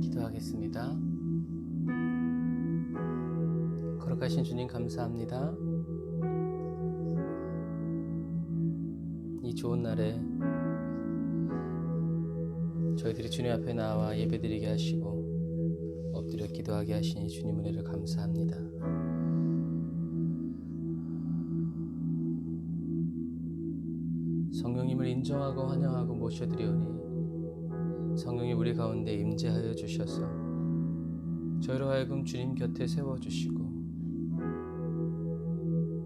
기도하겠습니다. 거룩하신 주님 감사합니다. 이 좋은 날에 저희들이 주님 앞에 나와 예배드리게 하시고 엎드려 기도하게 하시니 주님 은혜를 감사합니다. 성령님을 인정하고 환영하고 모셔드리오니 성령이 우리 가운데 임재하여 주셔서 저희로 하여금 주님 곁에 세워주시고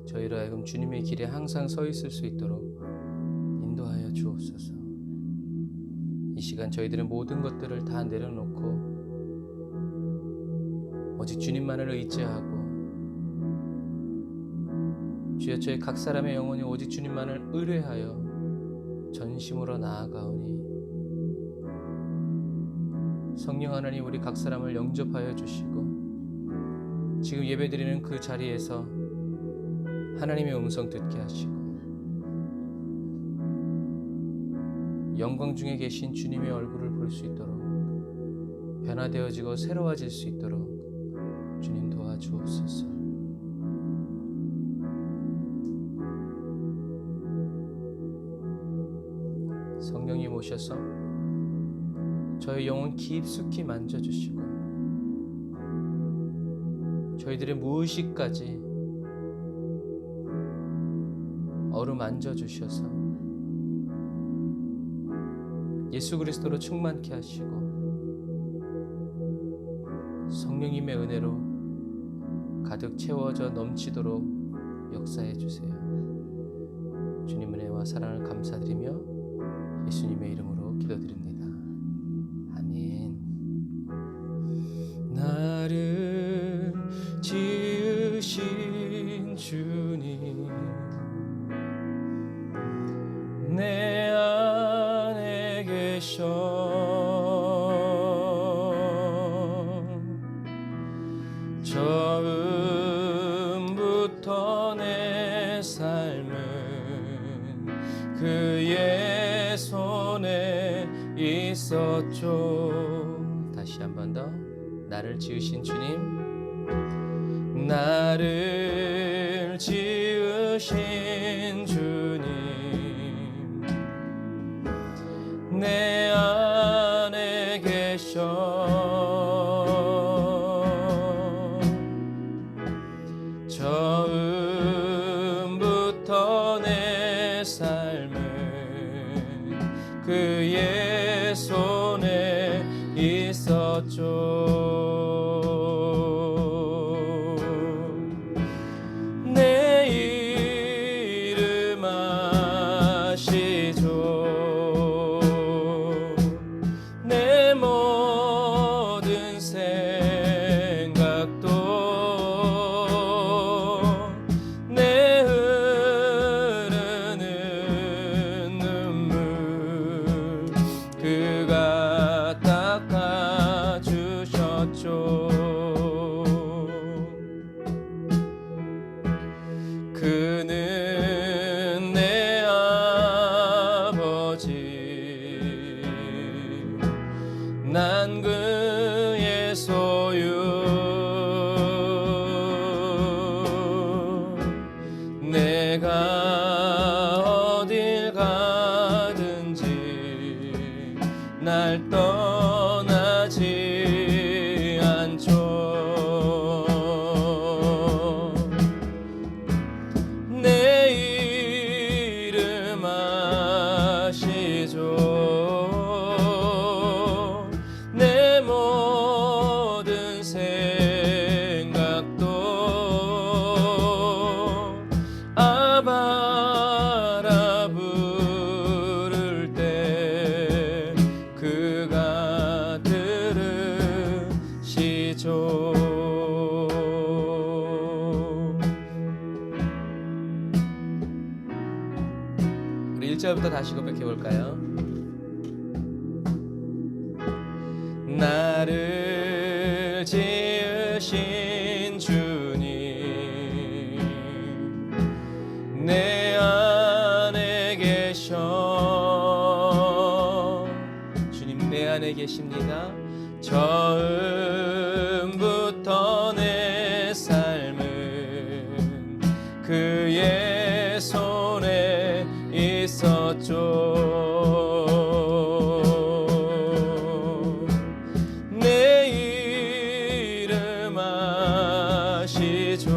저희로 하여금 주님의 길에 항상 서 있을 수 있도록 인도하여 주옵소서. 이 시간 저희들의 모든 것들을 다 내려놓고 오직 주님만을 의지하고 주여 저희 각 사람의 영혼이 오직 주님만을 의뢰하여 전심으로 나아가오니 성령 하나님 우리 각 사람을 영접하여 주시고 지금 예배드리는 그 자리에서 하나님의 음성 듣게 하시고 영광 중에 계신 주님의 얼굴을 볼 수 있도록 변화되어지고 새로워질 수 있도록 주님 도와주옵소서. 성령님 오셔서 저희 영혼 깊숙이 만져주시고 저희들의 무의식까지 어루만져 주셔서 예수 그리스도로 충만케 하시고 성령님의 은혜로 가득 채워져 넘치도록 역사해 주세요. 주님 은혜와 사랑을 감사드리며 예수님의 이름으로 기도드립니다. 아멘. 나를 지으신 주님 내 안에 계셔 처음부터 내 삶은 그의 손에 있었죠. 다시 한 번 더. 나를 지으신 주님 나를 지으신 주님 내 안에 계셔 처음부터 내 삶은 그의 손에 있었죠. 내가 어딜 가든지 날 떠나지 않죠. 내 이름 아시죠. 내 모든 생각도 아바라 부를 때 그가 들으시죠. 우리 1절부터 다시 고백해 볼까요? 나를 지으신 주님 내 안에 계셔. 주님 내 안에 계십니다. 처음부터 내 삶은 그의 손에 있었죠. 내 이름 아시죠.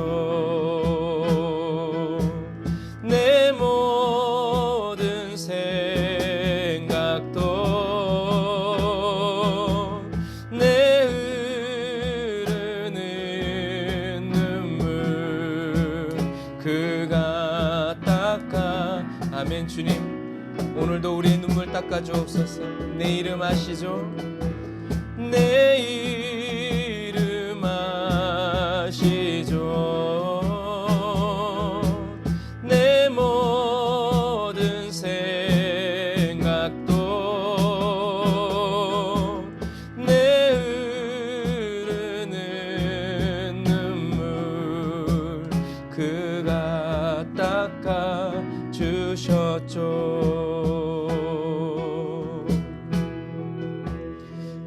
내 모든 생각도 내 흐르는 눈물 그가 닦아. 아멘. 주님 오늘도 우리의 눈물 닦아 주옵소서. 내 이름 아시죠. 내 이름 아시죠. 내 모든 생각도 내 흐르는 눈물 그가 닦아 주셨죠.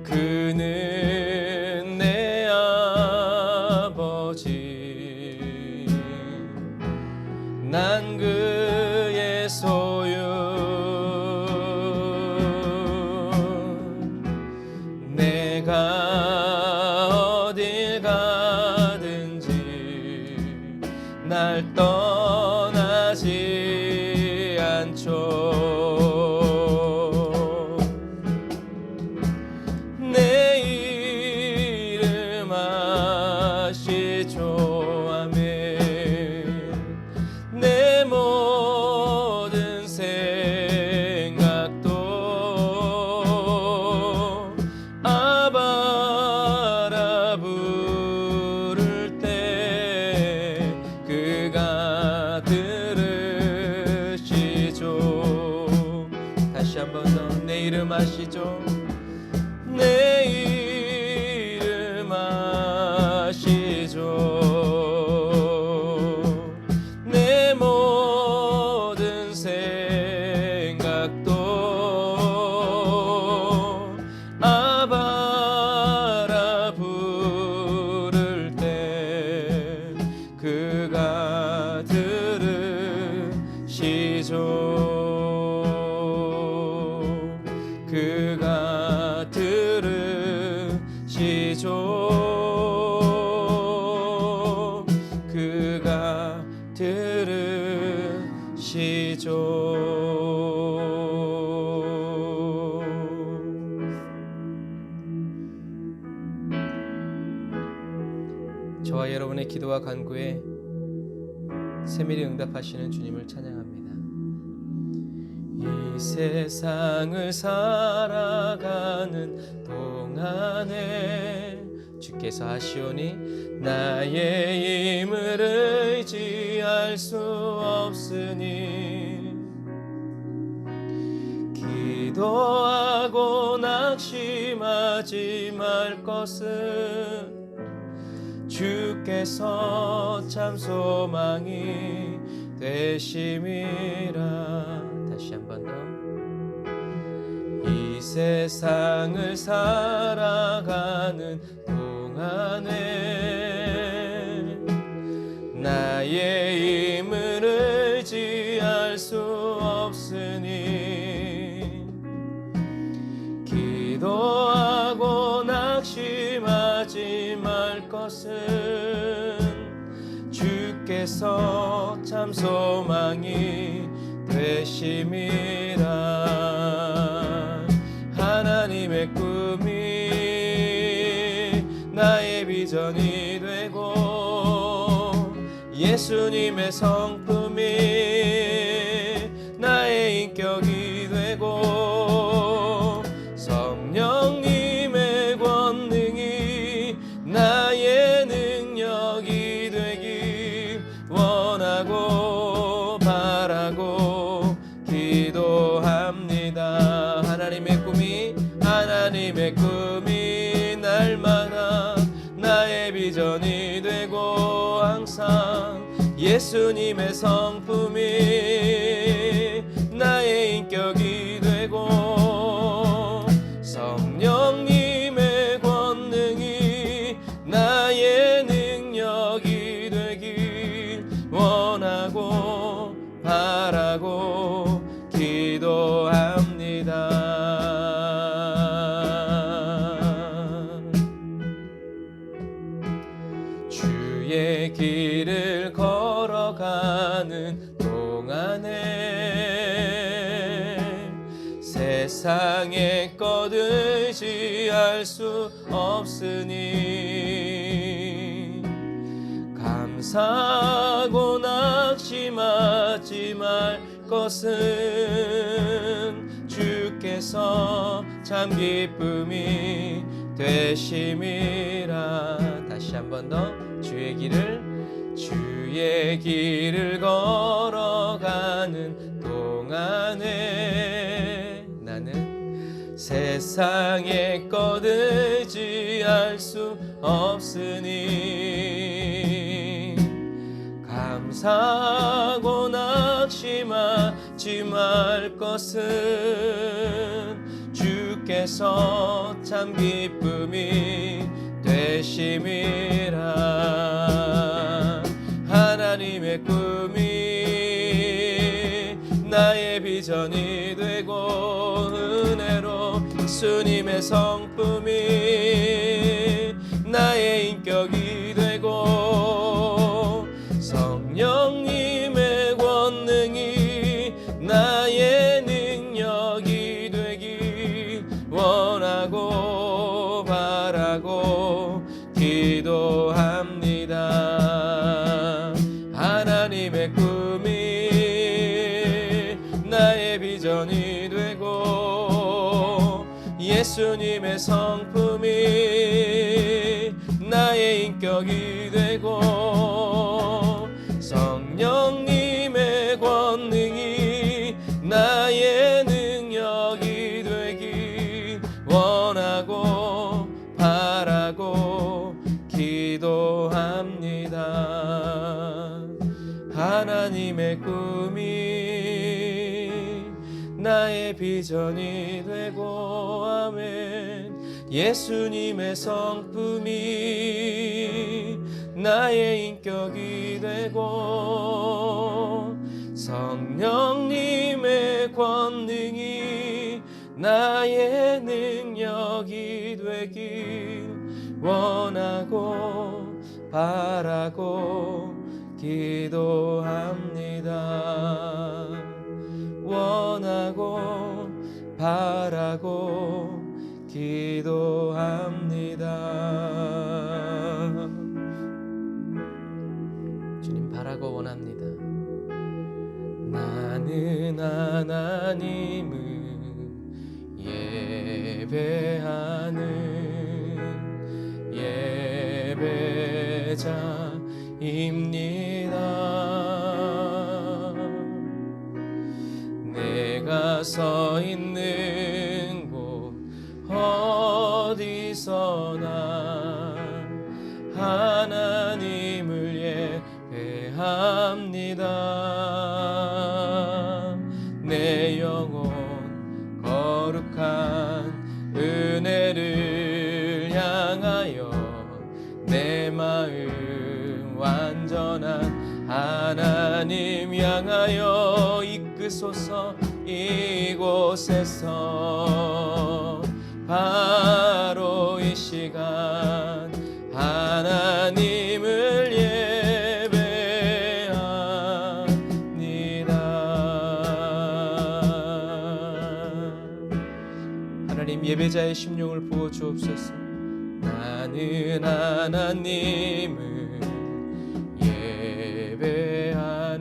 그는 내 아버지 난 그의 소유. 내가 어딜 가든지 날 떠나지 않죠. 내 이름 아시죠. 아멘. 내 모든 생각도 아바라 부를 때 그가 들으시죠. 다시 한 번 더. 내 이름 아시죠. 내 이름 아시죠. 내 모든 생각도 아바라 부를 때 그가 들으시죠. 그가 들으시죠. 그가 들으시죠. 저와 여러분의 기도와 간구에 세밀히 응답하시는 주님을 찬양합니다. 이 세상을 살아가는 동안에 주께서 하시오니 나의 힘을 의지할 수 없으니 기도하고 낙심하지 말 것은 주께서 참 소망이 되심이라. 다시 한 번 더. 이 세상을 살아가는 동안에 나의 힘을 의지 주께서 참 소망이 되심이라. 하나님의 꿈이 나의 비전이 되고 예수님의 성품이 나의 인격이 되고 성령님의 권능이 나의 능력이 되길 원하고 바라고 기도합니다. 하나님의 꿈이 날마다 나의 비전이 되고 항상 예수님의 성품이 나의 인격이 되고 성령님의 권능이 나의 능력이 되길 원하고 바라고 기도합니다. 주의 길을 걸어가는 동안에 세상의 것 의지할 수 없으니 감사하고 낙심하지 말 것은 주께서 참 기쁨이 되심이라. 다시 한 번 더 주의 길을 걸어가는 동안에 나는 세상의 것 의지할 수 없으니 감사하고 낙심하지 말 것은 주께서 참 기쁨이 되심이라. 하나님의 꿈이 나의 비전이 되고 은혜로 예수님의 성품이 나의 인격이 되고 성령님의 권능이 나의 능력이 되길 원하고 바라고 기도합니다. 하나님의 꿈이 나의 비전이 되고 예수님의 성품이 나의 인격이 되고 성령님의 권능이 나의 능력이 되길 원하고 바라고 기도합니다. 하나님의 꿈이 나의 비전이 되고 아멘. 예수님의 성품이 나의 인격이 되고 성령님의 권능이 나의 능력이 되길 원하고 바라고 기도합니다. 원하고 바라고 기도합니다. 주님 바라고 원합니다. 나는 하나님을 예배하는 예배자입니다. 내가 서 있는 곳 어디서나 하나님을 예배합니다. 내 영혼 거룩한 은혜를 향하여 내 마음 완전한 하나님 향하여 이끄소서. 이곳에서 바로 이 시간 하나님을 하나님 예배자의 심령을 부어 주옵소서. 나는 하나님을 예배하는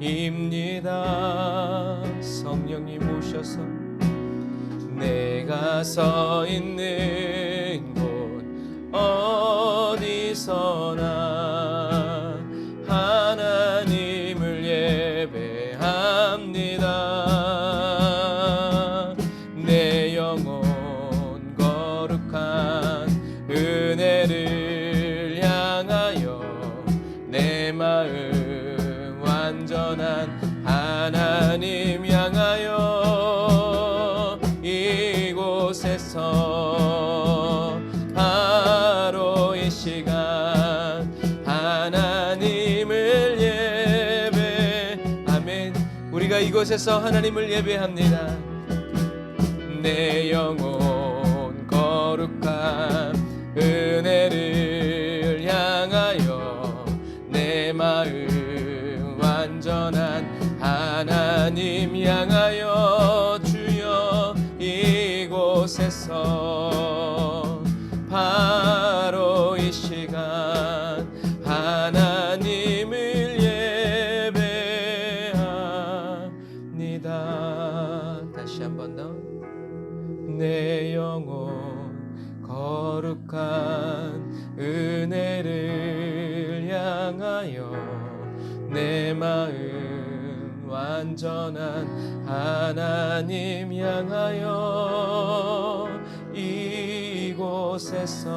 예배자입니다. 성령님 오셔서 내가 서 있는 곳 어디서나 하나님을 예배합니다. 내 영혼 거룩한 은혜를 향하여 내 마음 완전한 하나님 향하여 이곳에서 바로 이 시간 하나님을 예배. 아멘. 우리가 이곳에서 하나님을 예배합니다. 내 영혼 거룩한 은혜를 향하여 내 마음 완전한 하나님 향하여 주여 이곳에서 바로 이 시간 하나님을 예배합니다. 다시 한 번 더. 내 영혼 거룩한 은혜를 향하여 내 마음 완전한 하나님 향하여 이곳에서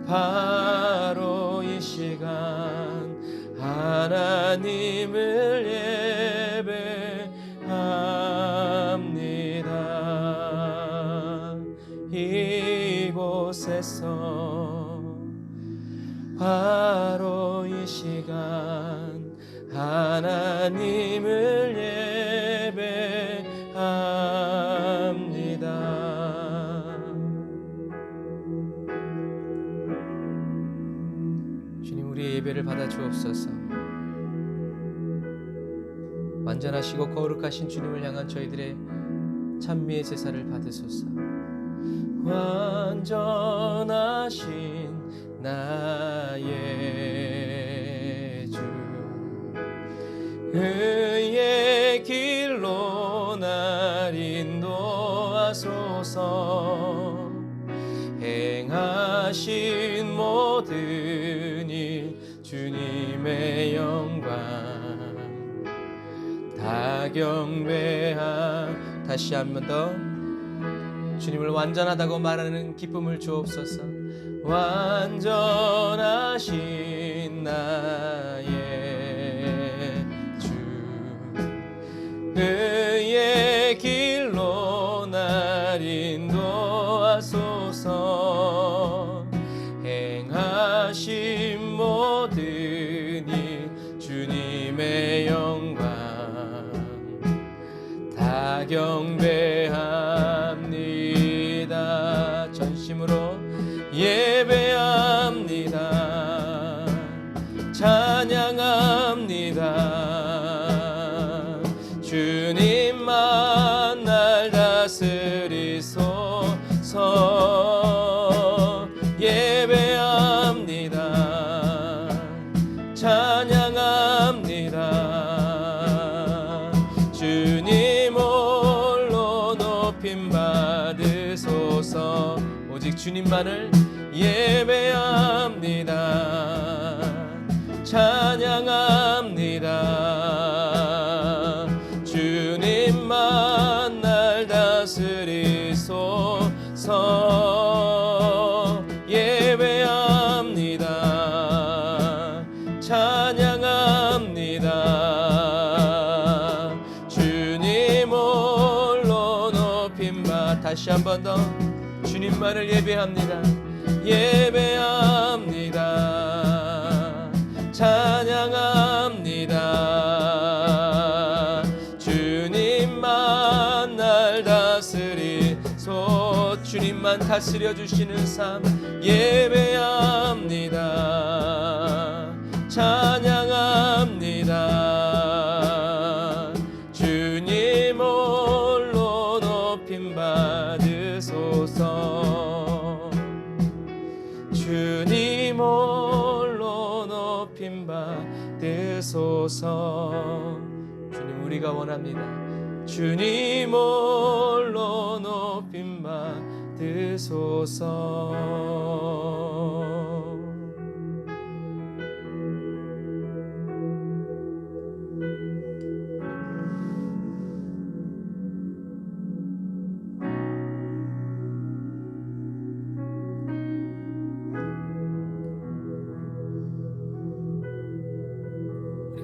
바로 이 시간 하나님을 예배합니다. 이곳에서 바로 이 시간 하나님을 예배합니다. 주님, 우리의 예배를 받아 주옵소서. 완전하시고 거룩하신 주님을 향한 저희들의 찬미의 제사를 받으소서. 완전하신 나의 주, 의의 길로 날 인도하소서. 행하신 모든 일 주님의 영광 다 경배하. 다시 한 번 더. 주님을 완전하다고 말하는 기쁨을 주옵소서. 완전하신 나의 주, 의의 길로 날 인도하소서. 행하신 모든 일 주님의 영광 다 경배합니다. 전심으로 예배합니다. 찬양합니다. 주님만 날 다스리소서. 예배합니다. 찬양합니다. 주님 홀로 높임 받으소서. 오직 주님만을 예배합니다. 찬양합니다. 주님만 날 다스리소서. 예배합니다. 찬양합니다. 주님 홀로 높임 받. 다시 한 번 더. 주님만을 예배합니다. 예배합니다. 찬양합니다. 주님만 날 다스리소. 주님만 다스려 주시는 삶 예배합니다. 찬양합니다. 높임 받으소서. 주님, 우리가 원합니다. 주님 홀로 높임 받으소서.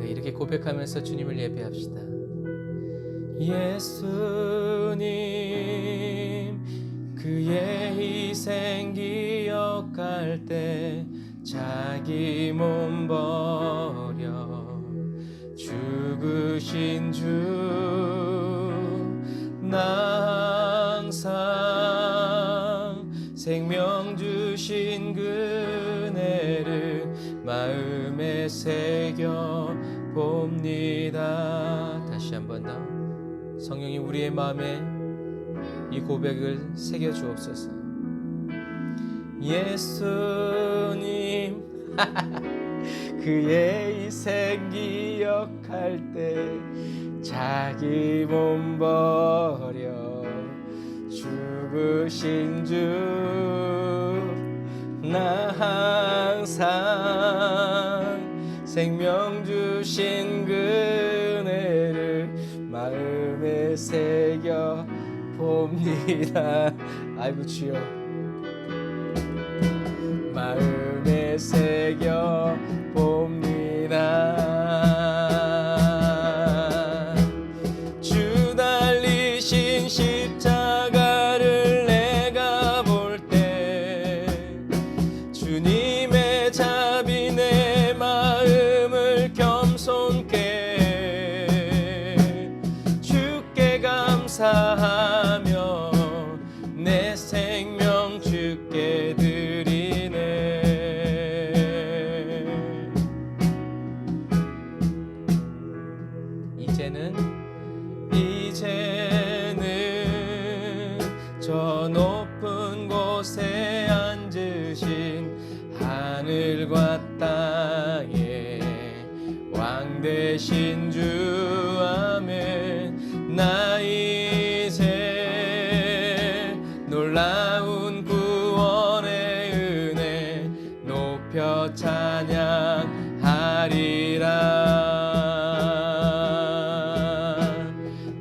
이렇게 고백하면서 주님을 예배합시다. 예수님, 그의 희생 기억할 때 자기 몸 버려 죽으신 주, 나 항상 생명 주신 그네를 마음에 새겨 봅니다. 다시 한 번 더 성령이 우리의 마음에 이 고백을 새겨 주옵소서. 예수님, 그의 희생 기억할 때 자기 몸 버려 죽으신 주, 나 항상 생명 주신 그네를 마음에 새겨 봅니다. 아이고 주여, 마음에 새겨 봅니다. 주 달리신 십자가를 내가 볼 때 주님의 자비 내 마음을 겸손케 주께 감사하며 내 생명 주께 드리네. 이제는 저 높은 곳에 앉으신 하늘과 땅의 왕 되신 주, 아멘. 나 이제 놀라운 구원의 은혜 높여 찬양하리라,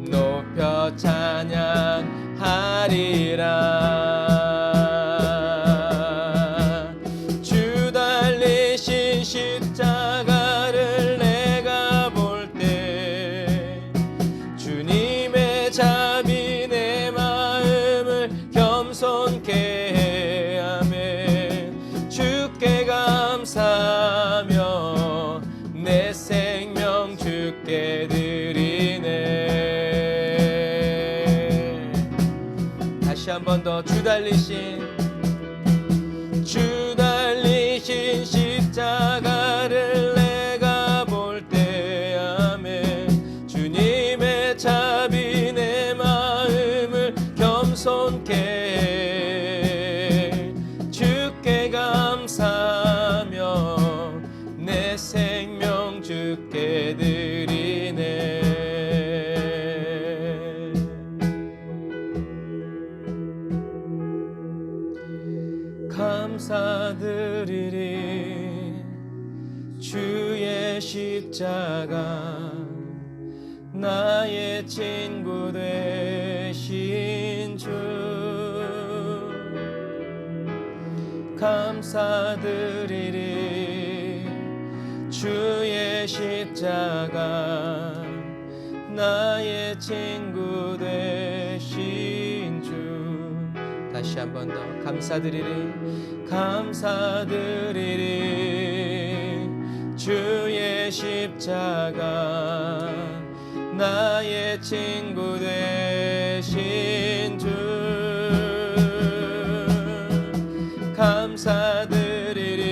높여 찬양하리라. 주 달리신 십자가를 내가 볼 때 주님의 자비 내 마음을 겸손케 해, 아멘. 주께 감사하며 내 생명 주께 드리네. 다시 한 번 더. 주 달리신 십자가를 내가 볼 때, 아멘. 주님의 자비 내 마음을 겸손케 해. 주께 감사하며 내 생명 주께 드리네. 감사드리리 주의 십자가 나의 친구 되신 주, 감사드리리 주의 십자가 나의 친구 되신 주. 다시 한 번 더. 감사드리리, 감사드리리 주의 십자가 나의 친구 되신 주, 감사드리리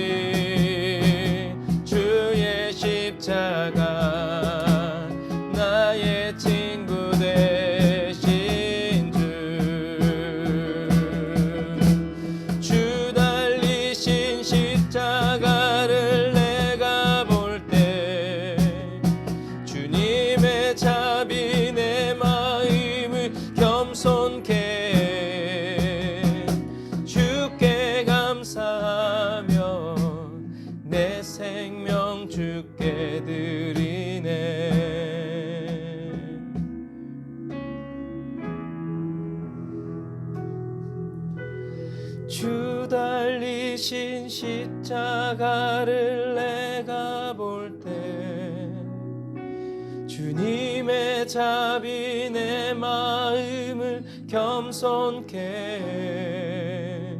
주의 십자가 나의 친구 되신 주. 주 달리신 십자가를 내가 주께 드리네. 주 달리신 십자가를 내가 볼 때 주님의 자비 내 마음을 겸손케 해.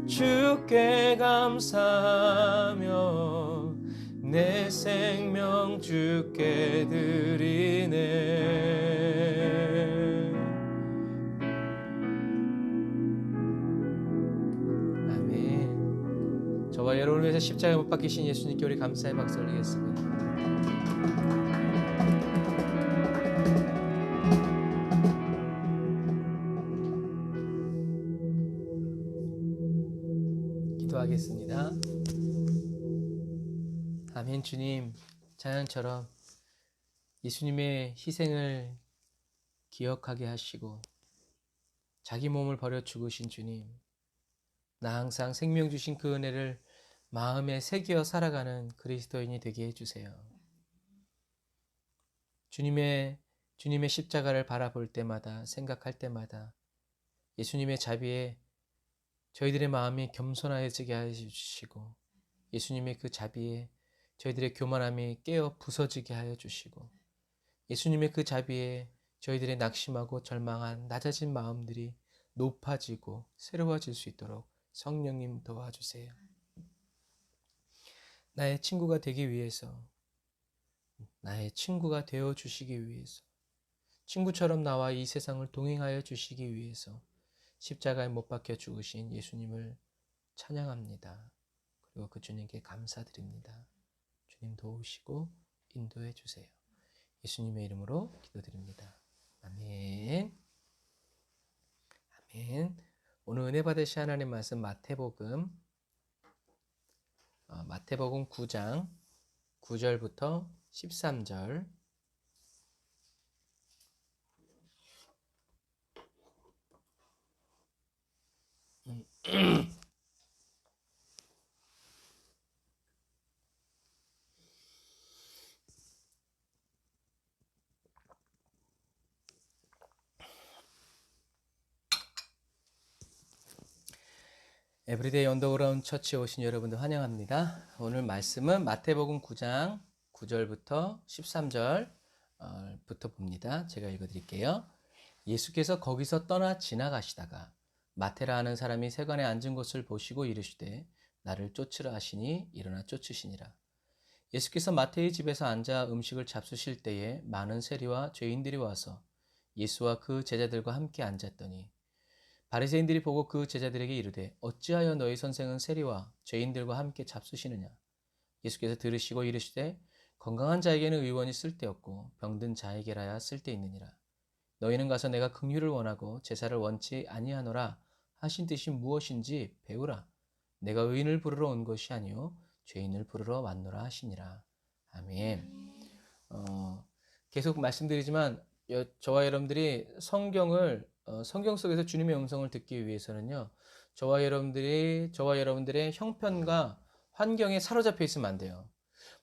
주께 감사하며 내 생명 주께 드리네. 아멘. 저와 여러분을 위해서 십자가에 못 박히신 예수님께 우리 감사의 박수 올리겠습니다. 기도하겠습니다. 아멘. 주님, 자연처럼 예수님의 희생을 기억하게 하시고 자기 몸을 버려 죽으신 주님, 나 항상 생명 주신 그 은혜를 마음에 새겨 살아가는 그리스도인이 되게 해주세요. 주님의 십자가를 바라볼 때마다, 생각할 때마다 예수님의 자비에 저희들의 마음이 겸손해지게 해주시고, 예수님의 그 자비에 저희들의 교만함이 깨어 부서지게 하여 주시고, 예수님의 그 자비에 저희들의 낙심하고 절망한 낮아진 마음들이 높아지고 새로워질 수 있도록 성령님 도와주세요. 나의 친구가 되기 위해서, 나의 친구가 되어 주시기 위해서, 친구처럼 나와 이 세상을 동행하여 주시기 위해서 십자가에 못 박혀 죽으신 예수님을 찬양합니다. 그리고 그 주님께 감사드립니다. 주님 도우시고 인도해 주세요. 예수님의 이름으로 기도드립니다. 아멘. 아멘. 오늘 은혜 받으실 하나님 말씀 마태복음 9장 9절부터 13절. 에브리데이 언더그라운드 처치에 오신 여러분들 환영합니다. 오늘 말씀은 마태복음 9장 9절부터 13절부터 봅니다. 제가 읽어드릴게요. 예수께서 거기서 떠나 지나가시다가 마태라 하는 사람이 세관에 앉은 곳을 보시고 이르시되 나를 쫓으라 하시니 일어나 쫓으시니라. 예수께서 마태의 집에서 앉아 음식을 잡수실 때에 많은 세리와 죄인들이 와서 예수와 그 제자들과 함께 앉았더니 바리새인들이 보고 그 제자들에게 이르되 어찌하여 너희 선생은 세리와 죄인들과 함께 잡수시느냐. 예수께서 들으시고 이르시되 건강한 자에게는 의원이 쓸데없고 병든 자에게라야 쓸데있느니라. 너희는 가서 내가 긍휼을 원하고 제사를 원치 아니하노라 하신 뜻이 무엇인지 배우라. 내가 의인을 부르러 온 것이 아니요 죄인을 부르러 왔노라 하시니라. 아멘. 계속 말씀드리지만 저와 여러분들이 성경 속에서 주님의 음성을 듣기 위해서는요, 저와 여러분들의 형편과 환경에 사로잡혀 있으면 안 돼요.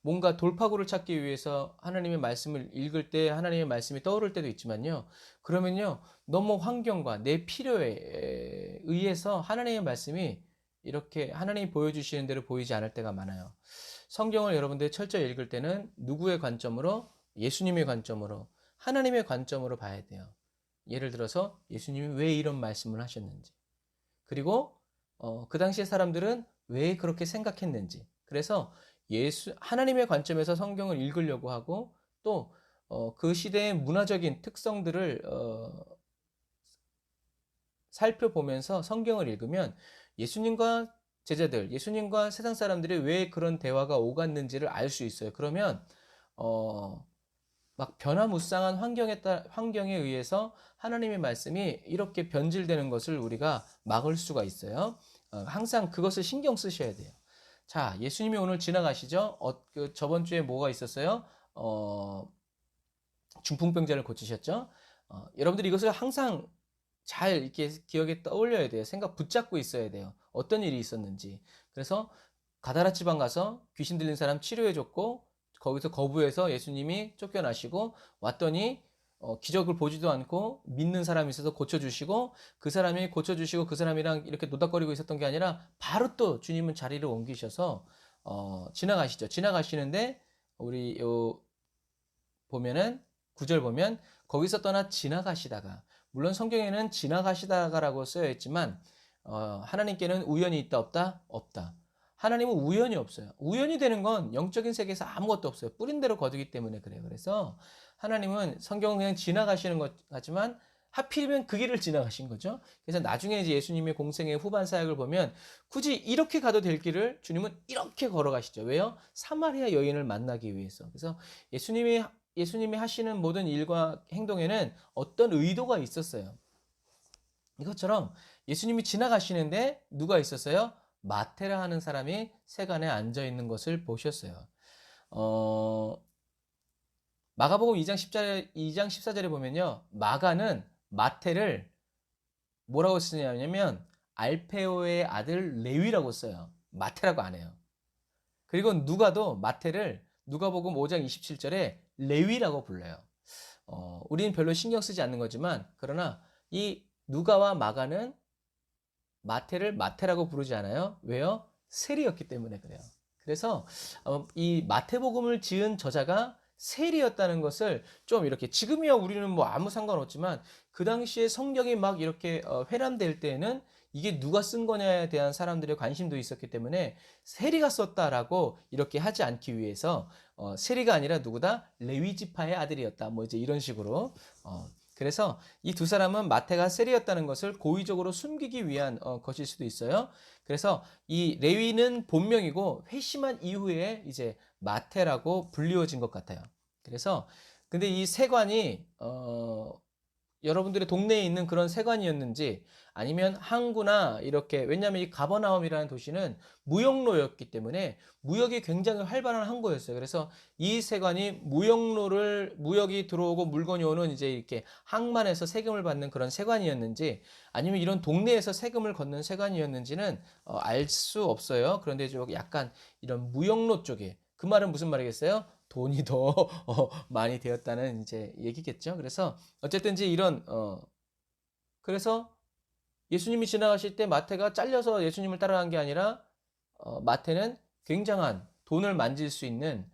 뭔가 돌파구를 찾기 위해서 하나님의 말씀을 읽을 때 하나님의 말씀이 떠오를 때도 있지만요, 그러면요 너무 환경과 내 필요에 의해서 하나님의 말씀이 이렇게 하나님이 보여주시는 대로 보이지 않을 때가 많아요. 성경을 여러분들이 철저히 읽을 때는 누구의 관점으로? 예수님의 관점으로, 하나님의 관점으로 봐야 돼요. 예를 들어서 예수님이 왜 이런 말씀을 하셨는지, 그리고 그 당시의 사람들은 왜 그렇게 생각했는지, 그래서 하나님의 관점에서 성경을 읽으려고 하고 또 그 시대의 문화적인 특성들을 살펴보면서 성경을 읽으면 예수님과 제자들, 예수님과 세상 사람들이 왜 그런 대화가 오갔는지를 알 수 있어요. 그러면 막 변화무쌍한 환경에 의해서 하나님의 말씀이 이렇게 변질되는 것을 우리가 막을 수가 있어요. 항상 그것을 신경 쓰셔야 돼요. 자, 예수님이 오늘 지나가시죠? 저번 주에 뭐가 있었어요? 중풍병자를 고치셨죠? 여러분들이 이것을 항상 잘 이렇게 기억에 떠올려야 돼요. 생각 붙잡고 있어야 돼요. 어떤 일이 있었는지. 그래서 가다라 지방 가서 귀신 들린 사람 치료해줬고 거기서 거부해서 예수님이 쫓겨나시고 왔더니 기적을 보지도 않고 믿는 사람이 있어서 고쳐주시고 그 사람이 고쳐주시고 그 사람이랑 이렇게 노닥거리고 있었던 게 아니라 바로 또 주님은 자리를 옮기셔서 지나가시죠. 지나가시는데 우리 보면은 9절 보면 거기서 떠나 지나가시다가, 물론 성경에는 지나가시다가라고 쓰여 있지만 하나님께는 우연이 있다 없다? 없다. 하나님은 우연이 없어요. 우연이 되는 건 영적인 세계에서 아무것도 없어요. 뿌린 대로 거두기 때문에 그래요. 그래서 하나님은 성경은 그냥 지나가시는 것 같지만 하필이면 그 길을 지나가신 거죠. 그래서 나중에 이제 예수님의 공생의 후반 사역을 보면 굳이 이렇게 가도 될 길을 주님은 이렇게 걸어가시죠. 왜요? 사마리아 여인을 만나기 위해서. 그래서 예수님이 하시는 모든 일과 행동에는 어떤 의도가 있었어요. 이것처럼 예수님이 지나가시는데 누가 있었어요? 마테라 하는 사람이 세간에 앉아 있는 것을 보셨어요. 마가복음 2장 14절에 보면요. 마가는 마테를 뭐라고 쓰냐면 알페오의 아들 레위라고 써요. 마테라고 안 해요. 그리고 누가도 마테를 누가복음 5장 27절에 레위라고 불러요. 우리는 별로 신경 쓰지 않는 거지만 그러나 이 누가와 마가는 마테를 마테라고 부르지 않아요. 왜요? 세리였기 때문에 그래요. 그래서 이 마태복음을 지은 저자가 세리였다는 것을 좀 이렇게, 지금이야 우리는 뭐 아무 상관없지만 그 당시에 성경이 막 이렇게 회람될 때에는 이게 누가 쓴 거냐에 대한 사람들의 관심도 있었기 때문에 세리가 썼다라고 이렇게 하지 않기 위해서 세리가 아니라 누구다? 레위 지파의 아들이었다. 뭐 이제 이런 식으로 그래서 이 두 사람은 마태가 세리였다는 것을 고의적으로 숨기기 위한 것일 수도 있어요. 그래서 이 레위는 본명이고 회심한 이후에 이제 마태라고 불리워진 것 같아요. 그래서 근데 이 세관이 여러분들의 동네에 있는 그런 세관이었는지 아니면 항구나 이렇게, 왜냐하면 이 가버나움이라는 도시는 무역로였기 때문에 무역이 굉장히 활발한 항구였어요. 그래서 이 세관이 무역이 들어오고 물건이 오는 이제 이렇게 항만에서 세금을 받는 그런 세관이었는지 아니면 이런 동네에서 세금을 걷는 세관이었는지는 알 수 없어요. 그런데 좀 약간 이런 무역로 쪽에, 그 말은 무슨 말이겠어요? 돈이 더 많이 되었다는 이제 얘기겠죠. 그래서 어쨌든지 이런 그래서 예수님이 지나가실 때 마태가 잘려서 예수님을 따라간 게 아니라 마태는 굉장한 돈을 만질 수 있는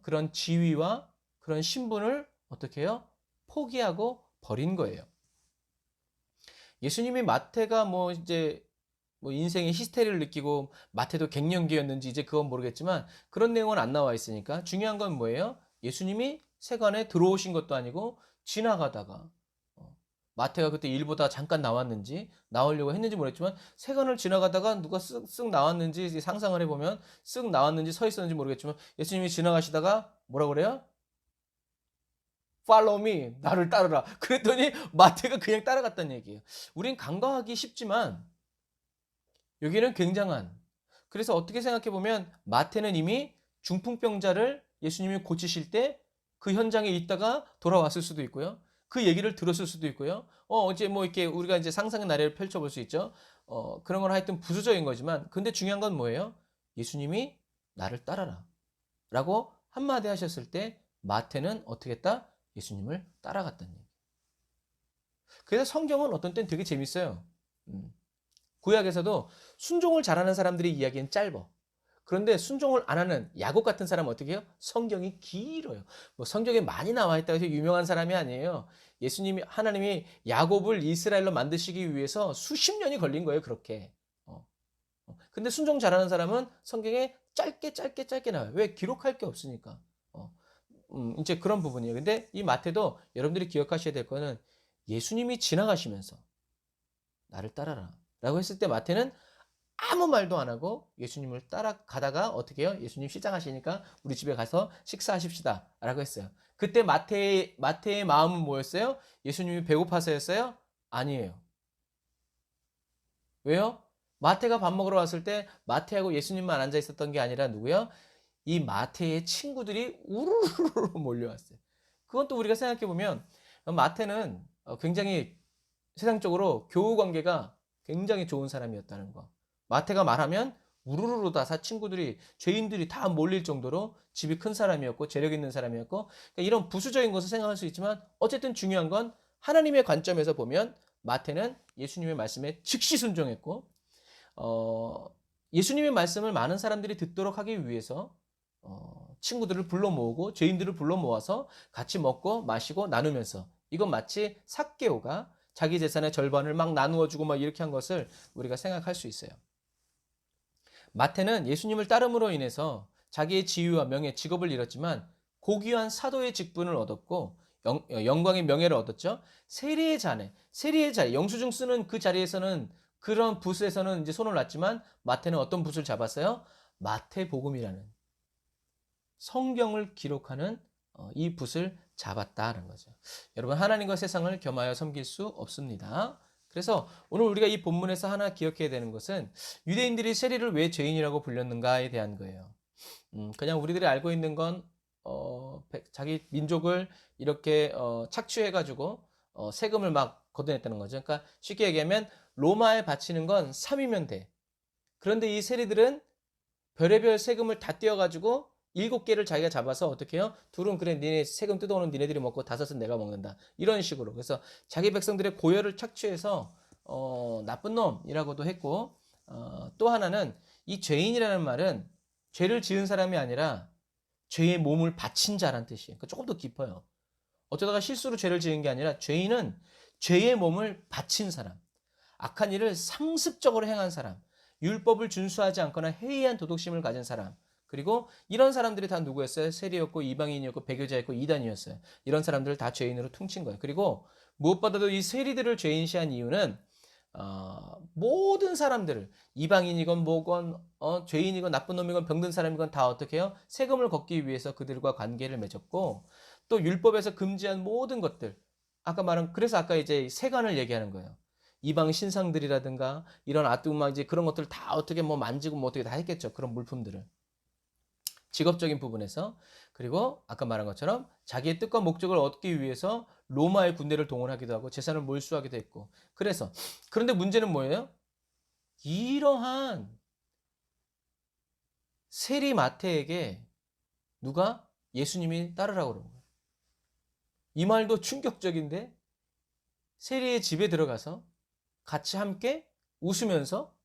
그런 지위와 그런 신분을 어떻게 해요? 포기하고 버린 거예요. 예수님이 마태가 뭐 이제 뭐 인생의 히스테리를 느끼고 마태도 갱년기였는지 이제 그건 모르겠지만 그런 내용은 안 나와 있으니까 중요한 건 뭐예요? 예수님이 세관에 들어오신 것도 아니고 지나가다가 마태가 그때 일보다 잠깐 나왔는지 나오려고 했는지 모르겠지만 세관을 지나가다가 누가 쓱쓱 나왔는지 상상을 해보면 쓱 나왔는지 서 있었는지 모르겠지만 예수님이 지나가시다가 뭐라 그래요? Follow me, 나를 따르라. 그랬더니 마태가 그냥 따라갔다는 얘기예요. 우린 간과하기 쉽지만 여기는 굉장한, 그래서 어떻게 생각해 보면 마태는 이미 중풍병자를 예수님이 고치실 때 그 현장에 있다가 돌아왔을 수도 있고요. 그 얘기를 들었을 수도 있고요. 어제 뭐 이렇게 우리가 이제 상상의 나래를 펼쳐볼 수 있죠. 그런 건 하여튼 부수적인 거지만, 근데 중요한 건 뭐예요? 예수님이 나를 따라라 라고 한마디 하셨을 때 마태는 어떻게 했다? 예수님을 따라갔다는 얘기. 그래서 성경은 어떤 때는 되게 재밌어요. 구약에서도 순종을 잘하는 사람들의 이야기는 짧아. 그런데 순종을 안 하는 야곱 같은 사람은 어떻게 해요? 성경이 길어요. 뭐 성경에 많이 나와 있다고 해서 유명한 사람이 아니에요. 하나님이 야곱을 이스라엘로 만드시기 위해서 수십 년이 걸린 거예요, 그렇게. 근데 순종 잘하는 사람은 성경에 짧게 나와요. 왜? 기록할 게 없으니까. 이제 그런 부분이에요. 근데 이 마태도 여러분들이 기억하셔야 될 거는 예수님이 지나가시면서 나를 따라라 라고 했을 때 마태는 아무 말도 안 하고 예수님을 따라가다가 어떻게 해요? 예수님 시장하시니까 우리 집에 가서 식사하십시다 라고 했어요. 그때 마태의 마음은 뭐였어요? 예수님이 배고파서였어요? 아니에요. 왜요? 마태가 밥 먹으러 왔을 때 마태하고 예수님만 앉아 있었던 게 아니라 누구요? 이 마태의 친구들이 우르르 몰려왔어요. 그건 또 우리가 생각해 보면 마태는 굉장히 세상적으로 교우 관계가 굉장히 좋은 사람이었다는 거. 마태가 말하면 우르르르 다 친구들이 죄인들이 다 몰릴 정도로 집이 큰 사람이었고 재력 있는 사람이었고 그러니까 이런 부수적인 것을 생각할 수 있지만 어쨌든 중요한 건 하나님의 관점에서 보면 마태는 예수님의 말씀에 즉시 순종했고 예수님의 말씀을 많은 사람들이 듣도록 하기 위해서 친구들을 불러 모으고 죄인들을 불러 모아서 같이 먹고 마시고 나누면서 이건 마치 삭개오가 자기 재산의 절반을 막 나누어 주고 막 이렇게 한 것을 우리가 생각할 수 있어요. 마태는 예수님을 따름으로 인해서 자기의 지위와 명예, 직업을 잃었지만 고귀한 사도의 직분을 얻었고 영광의 명예를 얻었죠. 세리의 자네, 영수증 쓰는 그 자리에서는 그런 붓에서는 이제 손을 놨지만 마태는 어떤 붓을 잡았어요? 마태복음이라는 성경을 기록하는 이 붓을 잡았다는 거죠. 여러분 하나님과 세상을 겸하여 섬길 수 없습니다. 그래서 오늘 우리가 이 본문에서 하나 기억해야 되는 것은 유대인들이 세리를 왜 죄인이라고 불렸는가에 대한 거예요. 그냥 우리들이 알고 있는 건 자기 민족을 이렇게 착취해가지고 세금을 막 걷어냈다는 거죠. 그러니까 쉽게 얘기하면 로마에 바치는 건 3이면 돼. 그런데 이 세리들은 별의별 세금을 다 떼어가지고 7개를 자기가 잡아서 어떻게 해요? 둘은 그래 니네 세금 뜯어오는 니네들이 먹고 5은 내가 먹는다. 이런 식으로. 그래서 자기 백성들의 고열을 착취해서 나쁜 놈이라고도 했고 또 하나는 이 죄인이라는 말은 죄를 지은 사람이 아니라 죄의 몸을 바친 자란 뜻이에요. 그러니까 조금 더 깊어요. 어쩌다가 실수로 죄를 지은 게 아니라 죄인은 죄의 몸을 바친 사람, 악한 일을 상습적으로 행한 사람, 율법을 준수하지 않거나 해이한 도덕심을 가진 사람, 그리고 이런 사람들이 다 누구였어요? 세리였고 이방인이었고 배교자였고 이단이었어요. 이런 사람들을 다 죄인으로 퉁친 거예요. 그리고 무엇보다도 이 세리들을 죄인시한 이유는 모든 사람들을 이방인이건 뭐건 죄인이건 나쁜 놈이건 병든 사람이건 다 어떻게 해요? 세금을 걷기 위해서 그들과 관계를 맺었고 또 율법에서 금지한 모든 것들 아까 말한 그래서 아까 이제 세간을 얘기하는 거예요. 이방 신상들이라든가 이런 아뚜마지 그런 것들 다 어떻게 뭐 만지고 뭐 어떻게 다 했겠죠. 그런 물품들을. 직업적인 부분에서 그리고 아까 말한 것처럼 자기의 뜻과 목적을 얻기 위해서 로마의 군대를 동원하기도 하고 재산을 몰수하기도 했고 그래서 그런데 문제는 뭐예요? 이러한 세리 마태에게 누가 예수님이 따르라고 그러는 거예요. 이 말도 충격적인데 세리의 집에 들어가서 같이 함께 웃으면서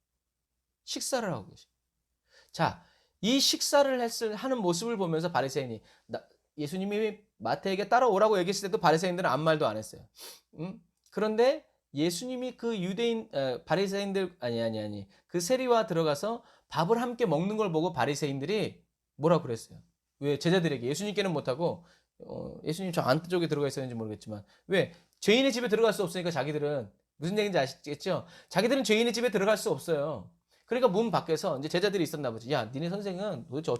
식사를 하고 계셔. 자, 이 식사를 하는 모습을 보면서 바리새인이 예수님이 마태에게 따라오라고 얘기했을 때도 바리새인들은 아무 말도 안 했어요. 그런데 예수님이 그 유대인 바리새인들 아니 그 세리와 들어가서 밥을 함께 먹는 걸 보고 바리새인들이 뭐라고 그랬어요? 왜 제자들에게 예수님께는 못하고 예수님 저 안쪽에 들어가 있었는지 모르겠지만 왜 죄인의 집에 들어갈 수 없으니까 자기들은 무슨 얘기인지 아시겠죠? 자기들은 죄인의 집에 들어갈 수 없어요. 그러니까 문 밖에서 이제 제자들이 있었나 보지. 야, 니네 선생은 도대체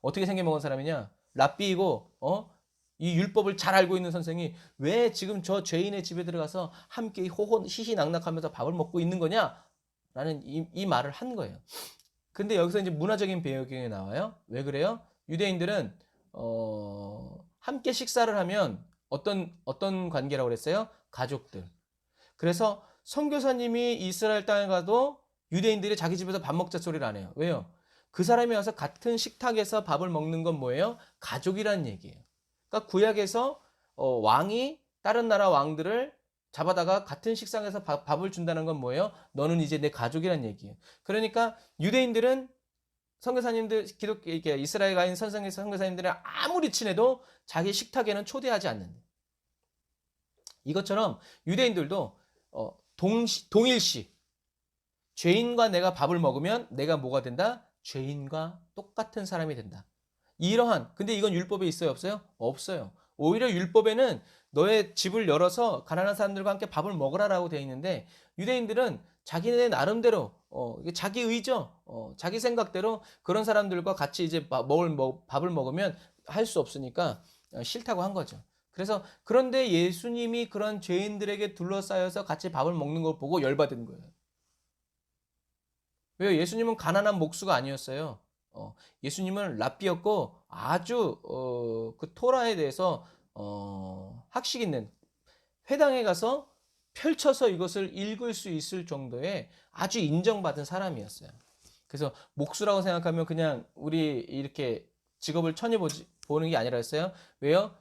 어떻게 생겨먹은 사람이냐? 랍비이고, 이 율법을 잘 알고 있는 선생이 왜 지금 저 죄인의 집에 들어가서 함께 희희낙낙하면서 밥을 먹고 있는 거냐? 라는 이 말을 한 거예요. 근데 여기서 이제 문화적인 배경이 나와요. 왜 그래요? 유대인들은, 함께 식사를 하면 어떤 관계라고 그랬어요? 가족들. 그래서 선교사님이 이스라엘 땅에 가도 유대인들이 자기 집에서 밥 먹자 소리를 안 해요. 왜요? 그 사람이 와서 같은 식탁에서 밥을 먹는 건 뭐예요? 가족이라는 얘기예요. 그러니까 구약에서 왕이 다른 나라 왕들을 잡아다가 같은 식상에서 밥을 준다는 건 뭐예요? 너는 이제 내 가족이라는 얘기예요. 그러니까 유대인들은 선교사님들 이렇게 이스라엘 가인 선교사님들은 아무리 친해도 자기 식탁에는 초대하지 않는다. 이것처럼 유대인들도 동일시 죄인과 내가 밥을 먹으면 내가 뭐가 된다? 죄인과 똑같은 사람이 된다. 근데 이건 율법에 있어요? 없어요? 없어요. 오히려 율법에는 너의 집을 열어서 가난한 사람들과 함께 밥을 먹으라라고 되어 있는데 유대인들은 자기네 나름대로 자기 의죠. 자기 생각대로 그런 사람들과 같이 이제 밥을 먹으면 할 수 없으니까 싫다고 한 거죠. 그래서 그런데 예수님이 그런 죄인들에게 둘러싸여서 같이 밥을 먹는 걸 보고 열받은 거예요. 왜요? 예수님은 가난한 목수가 아니었어요. 예수님은 랍비였고 아주 그 토라에 대해서 학식 있는 회당에 가서 펼쳐서 이것을 읽을 수 있을 정도의 아주 인정받은 사람이었어요. 그래서 목수라고 생각하면 그냥 우리 이렇게 직업을 천히 보는 게 아니라 했어요. 왜요?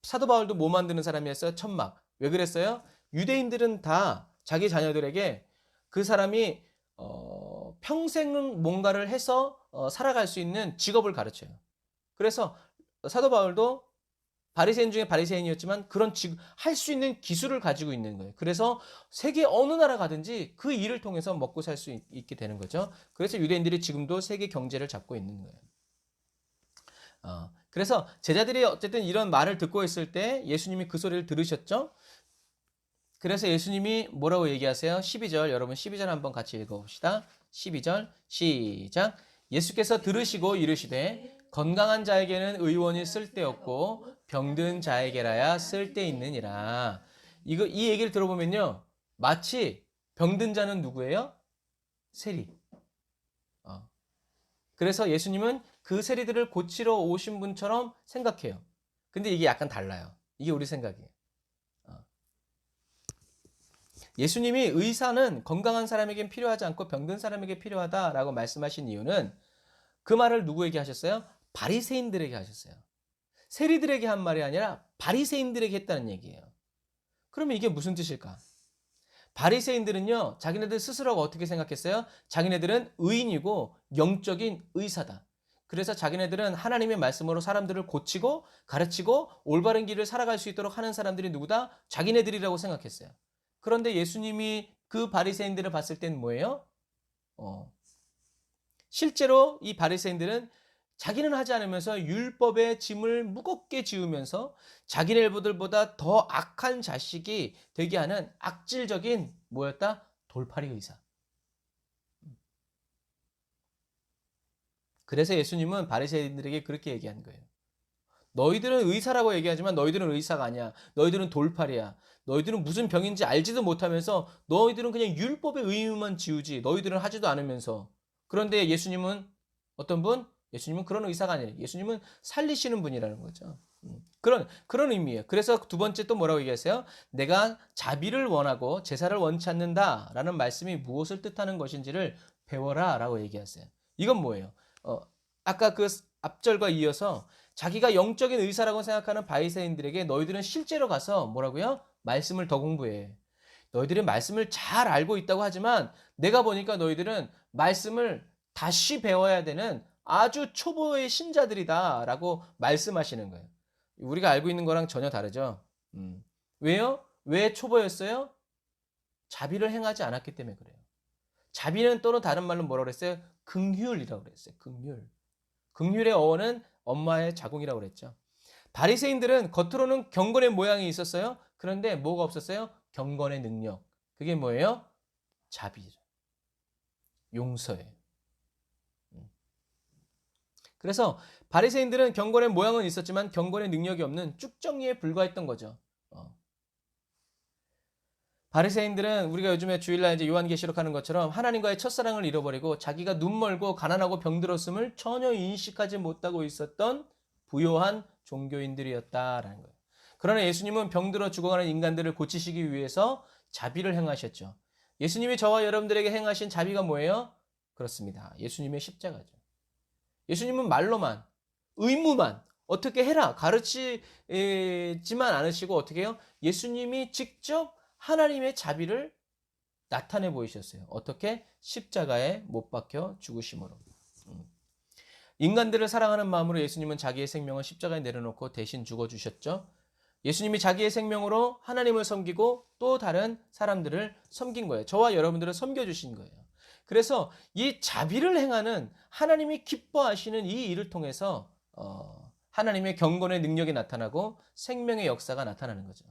사도 바울도 뭐 만드는 사람이었어요? 천막. 왜 그랬어요? 유대인들은 다 자기 자녀들에게 그 사람이 평생 뭔가를 해서 살아갈 수 있는 직업을 가르쳐요. 그래서 사도 바울도 바리새인 중에 바리새인이었지만 그런 할 수 있는 기술을 가지고 있는 거예요. 그래서 세계 어느 나라 가든지 그 일을 통해서 먹고 살 수 있게 되는 거죠. 그래서 유대인들이 지금도 세계 경제를 잡고 있는 거예요. 그래서 제자들이 어쨌든 이런 말을 듣고 있을 때 예수님이 그 소리를 들으셨죠? 그래서 예수님이 뭐라고 얘기하세요? 12절, 여러분 12절 한번 같이 읽어봅시다. 12절 시작. 예수께서 들으시고 이르시되 건강한 자에게는 의원이 쓸데없고 병든 자에게라야 쓸데있느니라. 이 얘기를 들어보면요, 마치 병든 자는 누구예요? 세리. 그래서 예수님은 그 세리들을 고치러 오신 분처럼 생각해요. 근데 이게 약간 달라요. 이게 우리 생각이에요. 예수님이 의사는 건강한 사람에겐 필요하지 않고 병든 사람에게 필요하다라고 말씀하신 이유는 그 말을 누구에게 하셨어요? 바리새인들에게 하셨어요. 세리들에게 한 말이 아니라 바리새인들에게 했다는 얘기예요. 그러면 이게 무슨 뜻일까? 바리새인들은요, 자기네들 스스로가 어떻게 생각했어요? 자기네들은 의인이고 영적인 의사다. 그래서 자기네들은 하나님의 말씀으로 사람들을 고치고 가르치고 올바른 길을 살아갈 수 있도록 하는 사람들이 누구다? 자기네들이라고 생각했어요. 그런데 예수님이 그 바리새인들을 봤을 땐 뭐예요? 실제로 이 바리새인들은 자기는 하지 않으면서 율법의 짐을 무겁게 지우면서 자기네들보다 더 악한 자식이 되게 하는 악질적인 뭐였다? 돌팔이 의사. 그래서 예수님은 바리새인들에게 그렇게 얘기한 거예요. 너희들은 의사라고 얘기하지만 너희들은 의사가 아니야. 너희들은 돌팔이야. 너희들은 무슨 병인지 알지도 못하면서 너희들은 그냥 율법의 의무만 지우지. 너희들은 하지도 않으면서. 그런데 예수님은 어떤 분? 예수님은 그런 의사가 아니에요. 예수님은 살리시는 분이라는 거죠. 그런 의미예요. 그래서 두 번째 또 뭐라고 얘기했어요? 내가 자비를 원하고 제사를 원치 않는다라는 말씀이 무엇을 뜻하는 것인지를 배워라라고 얘기했어요. 이건 뭐예요? 아까 그 앞절과 이어서 자기가 영적인 의사라고 생각하는 바리새인들에게 너희들은 실제로 가서 뭐라고요? 말씀을 더 공부해. 너희들은 말씀을 잘 알고 있다고 하지만 내가 보니까 너희들은 말씀을 다시 배워야 되는 아주 초보의 신자들이다라고 말씀하시는 거예요. 우리가 알고 있는 거랑 전혀 다르죠. 왜요? 왜 초보였어요? 자비를 행하지 않았기 때문에 그래요. 자비는 또는 다른 말로 뭐라고 그랬어요? 긍휼이라고 그랬어요. 긍휼. 긍휼의 어원은 엄마의 자궁이라고 그랬죠. 바리새인들은 겉으로는 경건의 모양이 있었어요. 그런데 뭐가 없었어요? 경건의 능력. 그게 뭐예요? 자비죠. 용서예요. 그래서 바리새인들은 경건의 모양은 있었지만 경건의 능력이 없는 쭉정이에 불과했던 거죠. 바리새인들은 우리가 요즘에 주일날 이제 요한계시록 하는 것처럼 하나님과의 첫사랑을 잃어버리고 자기가 눈멀고 가난하고 병들었음을 전혀 인식하지 못하고 있었던 부요한 종교인들이었다라는 거예요. 그러나 예수님은 병들어 죽어가는 인간들을 고치시기 위해서 자비를 행하셨죠. 예수님이 저와 여러분들에게 행하신 자비가 뭐예요? 그렇습니다. 예수님의 십자가죠. 예수님은 말로만, 의무만, 어떻게 해라 가르치지만 않으시고 어떻게 해요? 예수님이 직접 하나님의 자비를 나타내 보이셨어요. 어떻게? 십자가에 못 박혀 죽으심으로. 인간들을 사랑하는 마음으로 예수님은 자기의 생명을 십자가에 내려놓고 대신 죽어주셨죠. 예수님이 자기의 생명으로 하나님을 섬기고 또 다른 사람들을 섬긴 거예요. 저와 여러분들을 섬겨주신 거예요. 그래서 이 자비를 행하는 하나님이 기뻐하시는 이 일을 통해서 하나님의 경건의 능력이 나타나고 생명의 역사가 나타나는 거죠.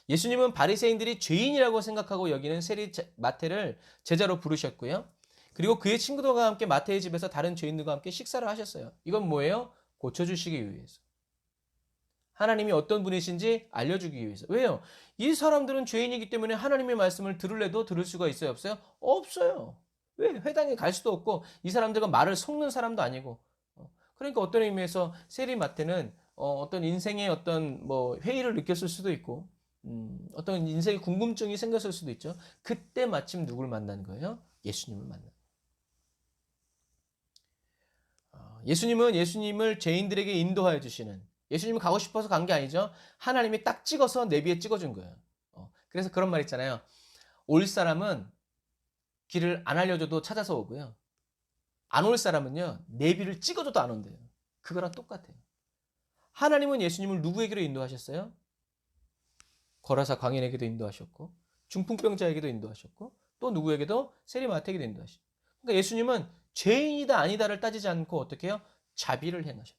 예수님은 바리새인들이 죄인이라고 생각하고 여기는 세리 마태를 제자로 부르셨고요. 그리고 그의 친구들과 함께 마태의 집에서 다른 죄인들과 함께 식사를 하셨어요. 이건 뭐예요? 고쳐주시기 위해서. 하나님이 어떤 분이신지 알려주기 위해서. 왜요? 이 사람들은 죄인이기 때문에 하나님의 말씀을 들을래도 들을 수가 있어요? 없어요? 없어요. 왜? 회당에 갈 수도 없고 이 사람들과 말을 섞는 사람도 아니고. 그러니까 어떤 의미에서 세리 마태는 어떤 인생의 어떤 뭐 회의를 느꼈을 수도 있고 어떤 인생의 궁금증이 생겼을 수도 있죠. 그때 마침 누굴 만난 거예요? 예수님을 만난 거예요. 예수님은 예수님을 죄인들에게 인도하여 주시는, 예수님이 가고 싶어서 간 게 아니죠. 하나님이 딱 찍어서 내비에 찍어준 거예요. 그래서 그런 말 있잖아요. 올 사람은 길을 안 알려줘도 찾아서 오고요. 안 올 사람은요, 내비를 찍어줘도 안 온대요. 그거랑 똑같아요. 하나님은 예수님을 누구에게로 인도하셨어요? 거라사 광인에게도 인도하셨고, 중풍병자에게도 인도하셨고, 또 누구에게도 세리마태에게도 인도하셨고. 그러니까 예수님은 죄인이다 아니다를 따지지 않고 어떻게 해요? 자비를 행하셨다.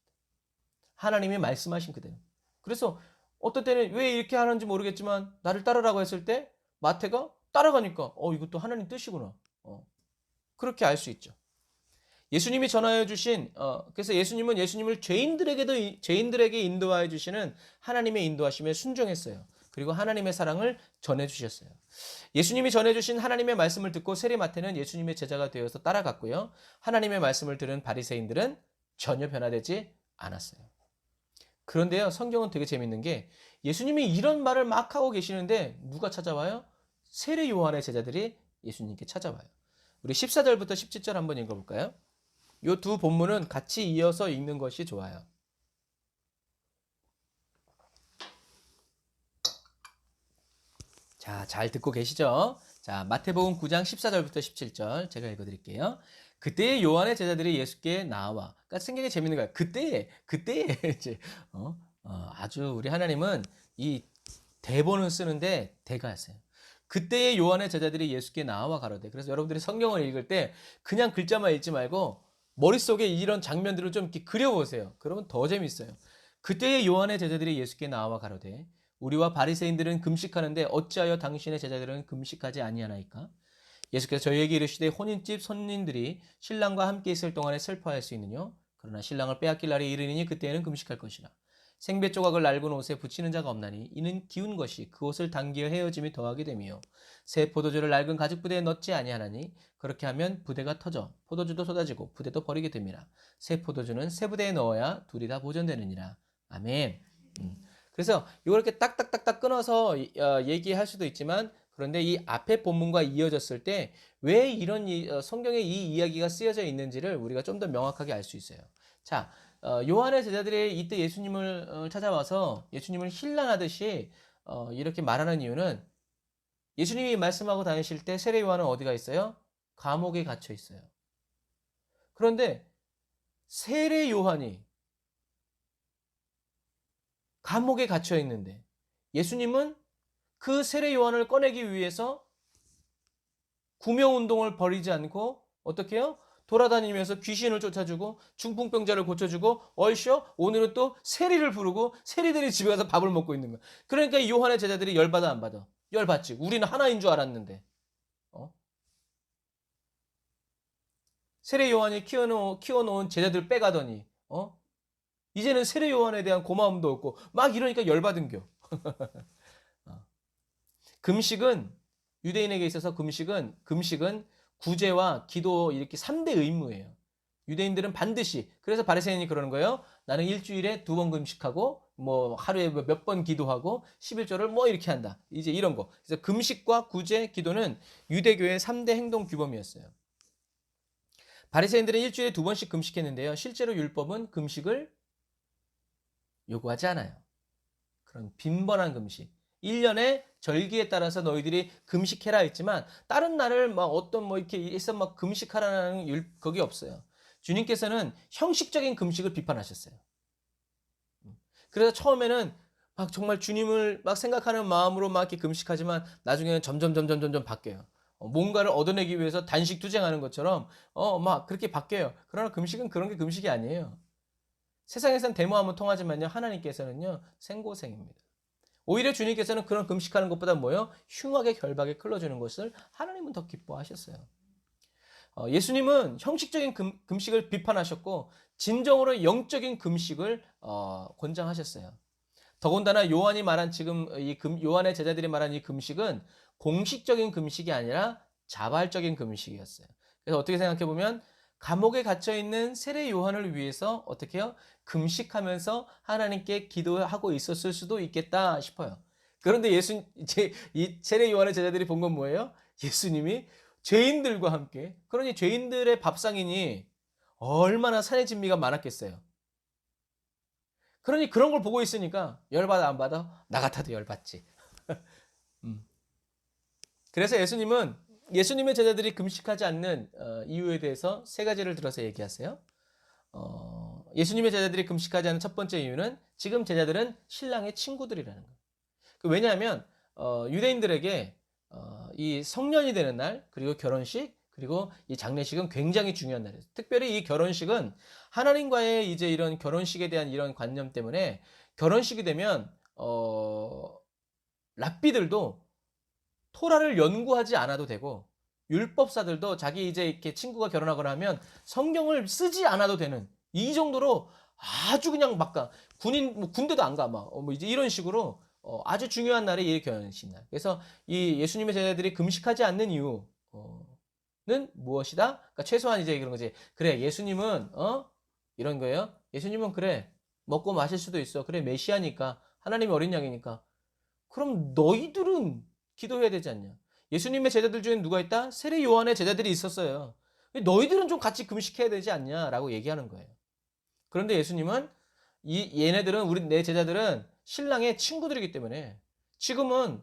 하나님이 말씀하신 그대로. 그래서 어떤 때는 왜 이렇게 하는지 모르겠지만 나를 따르라고 했을 때 마태가 따라가니까 이것도 하나님 뜻이구나. 그렇게 알 수 있죠. 예수님이 전하여 주신 그래서 예수님은 예수님을 죄인들에게 인도하여 주시는 하나님의 인도하심에 순종했어요. 그리고 하나님의 사랑을 전해 주셨어요. 예수님이 전해 주신 하나님의 말씀을 듣고 세리마태는 예수님의 제자가 되어서 따라갔고요. 하나님의 말씀을 들은 바리새인들은 전혀 변화되지 않았어요. 그런데요, 성경은 되게 재밌는 게 예수님이 이런 말을 막 하고 계시는데 누가 찾아와요? 세례 요한의 제자들이 예수님께 찾아와요. 우리 14절부터 17절 한번 읽어볼까요? 이 두 본문은 같이 이어서 읽는 것이 좋아요. 자, 잘 듣고 계시죠? 자, 마태복음 9장 14절부터 17절 제가 읽어드릴게요. 그때 요한의 제자들이 예수께 나와. 그러니까 생각이 재밌는 거야. 그때 이제 아주 우리 하나님은 이 대본을 쓰는데 대가였어요. 그때의 요한의 제자들이 예수께 나와 가로되. 그래서 여러분들이 성경을 읽을 때 그냥 글자만 읽지 말고 머릿속에 이런 장면들을 좀 이렇게 그려보세요. 그러면 더 재밌어요. 그때의 요한의 제자들이 예수께 나와 가로되 우리와 바리새인들은 금식하는데 어찌하여 당신의 제자들은 금식하지 아니하나이까? 예수께서 저희에게 이르시되 혼인집 손님들이 신랑과 함께 있을 동안에 슬퍼할 수 있느냐? 그러나 신랑을 빼앗길 날이 이르니 그때에는 금식할 것이라. 생배 조각을 낡은 옷에 붙이는 자가 없나니 이는 기운 것이 그 옷을 당기어 헤어짐이 더하게 되며 새 포도주를 낡은 가죽 부대에 넣지 아니하나니 그렇게 하면 부대가 터져 포도주도 쏟아지고 부대도 버리게 됩니다. 새 포도주는 새 부대에 넣어야 둘이 다 보존되느니라. 아멘. 그래서 이걸 이렇게 딱딱딱딱 끊어서 얘기할 수도 있지만 그런데 이 앞에 본문과 이어졌을 때 왜 이런 성경에 이 이야기가 쓰여져 있는지를 우리가 좀 더 명확하게 알 수 있어요. 자, 요한의 제자들이 이때 예수님을 찾아와서 예수님을 힐난하듯이 이렇게 말하는 이유는 예수님이 말씀하고 다니실 때 세례 요한은 어디가 있어요? 감옥에 갇혀 있어요. 그런데 세례 요한이 감옥에 갇혀 있는데 예수님은 그 세례 요한을 꺼내기 위해서 구명운동을 벌이지 않고 어떻게 해요? 돌아다니면서 귀신을 쫓아주고 중풍병자를 고쳐주고 얼쇼 오늘은 또 세리를 부르고 세리들이 집에 가서 밥을 먹고 있는 거야. 그러니까 이 요한의 제자들이 열받아 안 받아? 열받지. 우리는 하나인 줄 알았는데. 세례 요한이 키워놓은 제자들 빼가더니 이제는 세례 요한에 대한 고마움도 없고 막 이러니까 열받은겨. 금식은 유대인에게 있어서 금식은 구제와 기도 이렇게 3대 의무예요. 유대인들은 반드시. 그래서 바리새인이 그러는 거예요. 나는 일주일에 2번 금식하고 뭐 하루에 몇 번 기도하고 11조를 뭐 이렇게 한다. 이제 이런 거. 그래서 금식과 구제, 기도는 유대교의 3대 행동 규범이었어요. 바리새인들은 일주일에 2번씩 금식했는데요. 실제로 율법은 금식을 요구하지 않아요. 그런 빈번한 금식. 1년에 절기에 따라서 너희들이 금식해라 했지만 다른 날을 막 어떤 뭐 이렇게 해서 막 금식하라는 그게 없어요. 주님께서는 형식적인 금식을 비판하셨어요. 그래서 처음에는 막 정말 주님을 막 생각하는 마음으로 막 이렇게 금식하지만 나중에는 점점 바뀌어요. 뭔가를 얻어내기 위해서 단식 투쟁하는 것처럼 막 그렇게 바뀌어요. 그러나 금식은 그런 게 금식이 아니에요. 세상에선 데모하면 통하지만요. 하나님께서는요. 생고생입니다. 오히려 주님께서는 그런 금식하는 것보다 뭐예요? 흉하게 결박에 끌어주는 것을 하나님은 더 기뻐하셨어요. 예수님은 형식적인 금식을 비판하셨고 진정으로 영적인 금식을 권장하셨어요. 더군다나 요한이 말한 지금 요한의 제자들이 말한 이 금식은 공식적인 금식이 아니라 자발적인 금식이었어요. 그래서 어떻게 생각해 보면 감옥에 갇혀 있는 세례 요한을 위해서 어떻게 해요? 금식하면서 하나님께 기도하고 있었을 수도 있겠다 싶어요. 그런데 이 세례 요한의 제자들이 본 건 뭐예요? 예수님이 죄인들과 함께, 그러니 죄인들의 밥상이니 얼마나 산의 진미가 많았겠어요. 그러니 그런 걸 보고 있으니까 열받아 안 받아? 나 같아도 열받지. 음. 그래서 예수님의 제자들이 금식하지 않는 이유에 대해서 세 가지를 들어서 얘기하세요. 예수님의 제자들이 금식하지 않는 첫 번째 이유는 지금 제자들은 신랑의 친구들이라는 거예요. 왜냐하면 유대인들에게 이 성년이 되는 날, 그리고 결혼식, 그리고 이 장례식은 굉장히 중요한 날이에요. 특별히 이 결혼식은 하나님과의 이제 이런 결혼식에 대한 이런 관념 때문에 결혼식이 되면 랍비들도 토라를 연구하지 않아도 되고 율법사들도 자기 이제 이렇게 친구가 결혼하거나 하면 성경을 쓰지 않아도 되는 이 정도로 아주 그냥 막 가. 군인 뭐 군대도 안 가. 막 뭐 이제 이런 식으로 아주 중요한 날이 이 결혼식 날. 그래서 이 예수님의 제자들이 금식하지 않는 이유는 무엇이다? 그러니까 최소한 이제 그런 거지. 그래, 예수님은 이런 거예요. 예수님은 그래. 먹고 마실 수도 있어. 그래, 메시아니까. 하나님의 어린 양이니까. 그럼 너희들은 기도해야 되지 않냐? 예수님의 제자들 중에 누가 있다? 세례 요한의 제자들이 있었어요. 너희들은 좀 같이 금식해야 되지 않냐라고 얘기하는 거예요. 그런데 예수님은 얘네들은 내 제자들은 신랑의 친구들이기 때문에 지금은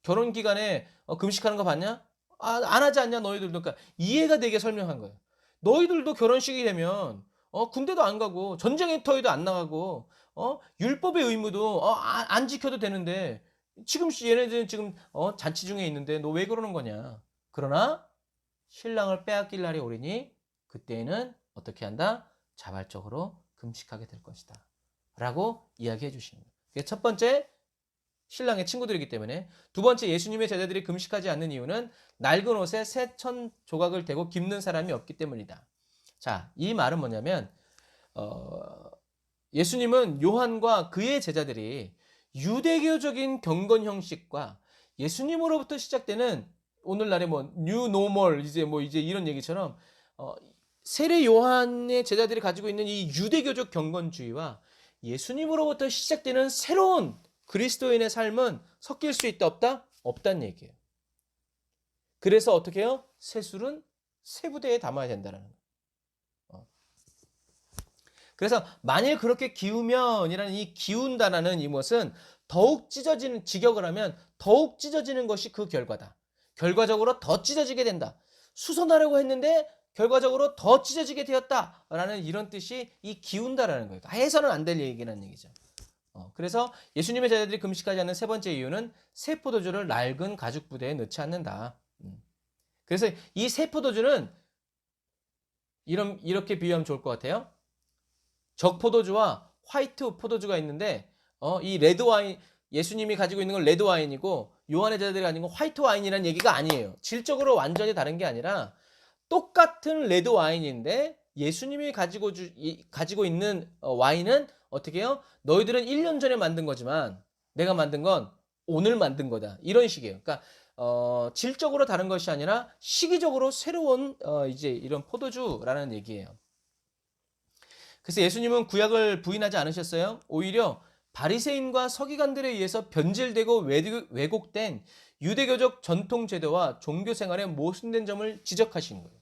결혼 기간에 금식하는 거 봤냐? 안 하지 않냐 너희들도. 그러니까 이해가 되게 설명한 거예요. 너희들도 결혼식이 되면 군대도 안 가고 전쟁의 터에도 안 나가고 율법의 의무도 안 지켜도 되는데 지금 얘네들은 지금 잔치 중에 있는데 너 왜 그러는 거냐? 그러나 신랑을 빼앗길 날이 오리니 그때에는 어떻게 한다? 자발적으로 금식하게 될 것이다. 라고 이야기해 주시는 거예요. 첫 번째, 신랑의 친구들이기 때문에. 두 번째, 예수님의 제자들이 금식하지 않는 이유는 낡은 옷에 새 천 조각을 대고 깁는 사람이 없기 때문이다. 자, 이 말은 뭐냐면 예수님은 요한과 그의 제자들이 유대교적인 경건 형식과 예수님으로부터 시작되는 오늘날의 뭐 뉴노멀 이제 이런 얘기처럼 세례 요한의 제자들이 가지고 있는 이 유대교적 경건주의와 예수님으로부터 시작되는 새로운 그리스도인의 삶은 섞일 수 있다 없다? 없다는 얘기예요. 그래서 어떻게 해요? 새 술은 새 부대에 담아야 된다는 거예요. 그래서 만일 그렇게 기우면이라는 이 기운다라는 이것은 더욱 찢어지는 직역을 하면 더욱 찢어지는 것이 그 결과다. 결과적으로 더 찢어지게 된다. 수선하려고 했는데 결과적으로 더 찢어지게 되었다라는 이런 뜻이 이 기운다라는 거예요. 해서는 안 될 얘기라는 얘기죠. 그래서 예수님의 제자들이 금식하지 않는 세 번째 이유는 새 포도주를 낡은 가죽 부대에 넣지 않는다. 그래서 이 새 포도주는 이렇게 비유하면 좋을 것 같아요. 적 포도주와 화이트 포도주가 있는데 이 레드 와인 예수님이 가지고 있는 건 레드 와인이고 요한의 제자들이 가지고 있는 건 화이트 와인이라는 얘기가 아니에요. 질적으로 완전히 다른 게 아니라 똑같은 레드 와인인데 예수님이 가지고 있는 와인은 어떻게 해요? 너희들은 1년 전에 만든 거지만 내가 만든 건 오늘 만든 거다. 이런 식이에요. 그러니까 질적으로 다른 것이 아니라 시기적으로 새로운 이제 이런 포도주라는 얘기예요. 그래서 예수님은 구약을 부인하지 않으셨어요. 오히려 바리새인과 서기관들에 의해서 변질되고 왜곡된 유대교적 전통 제도와 종교 생활에 모순된 점을 지적하신 거예요.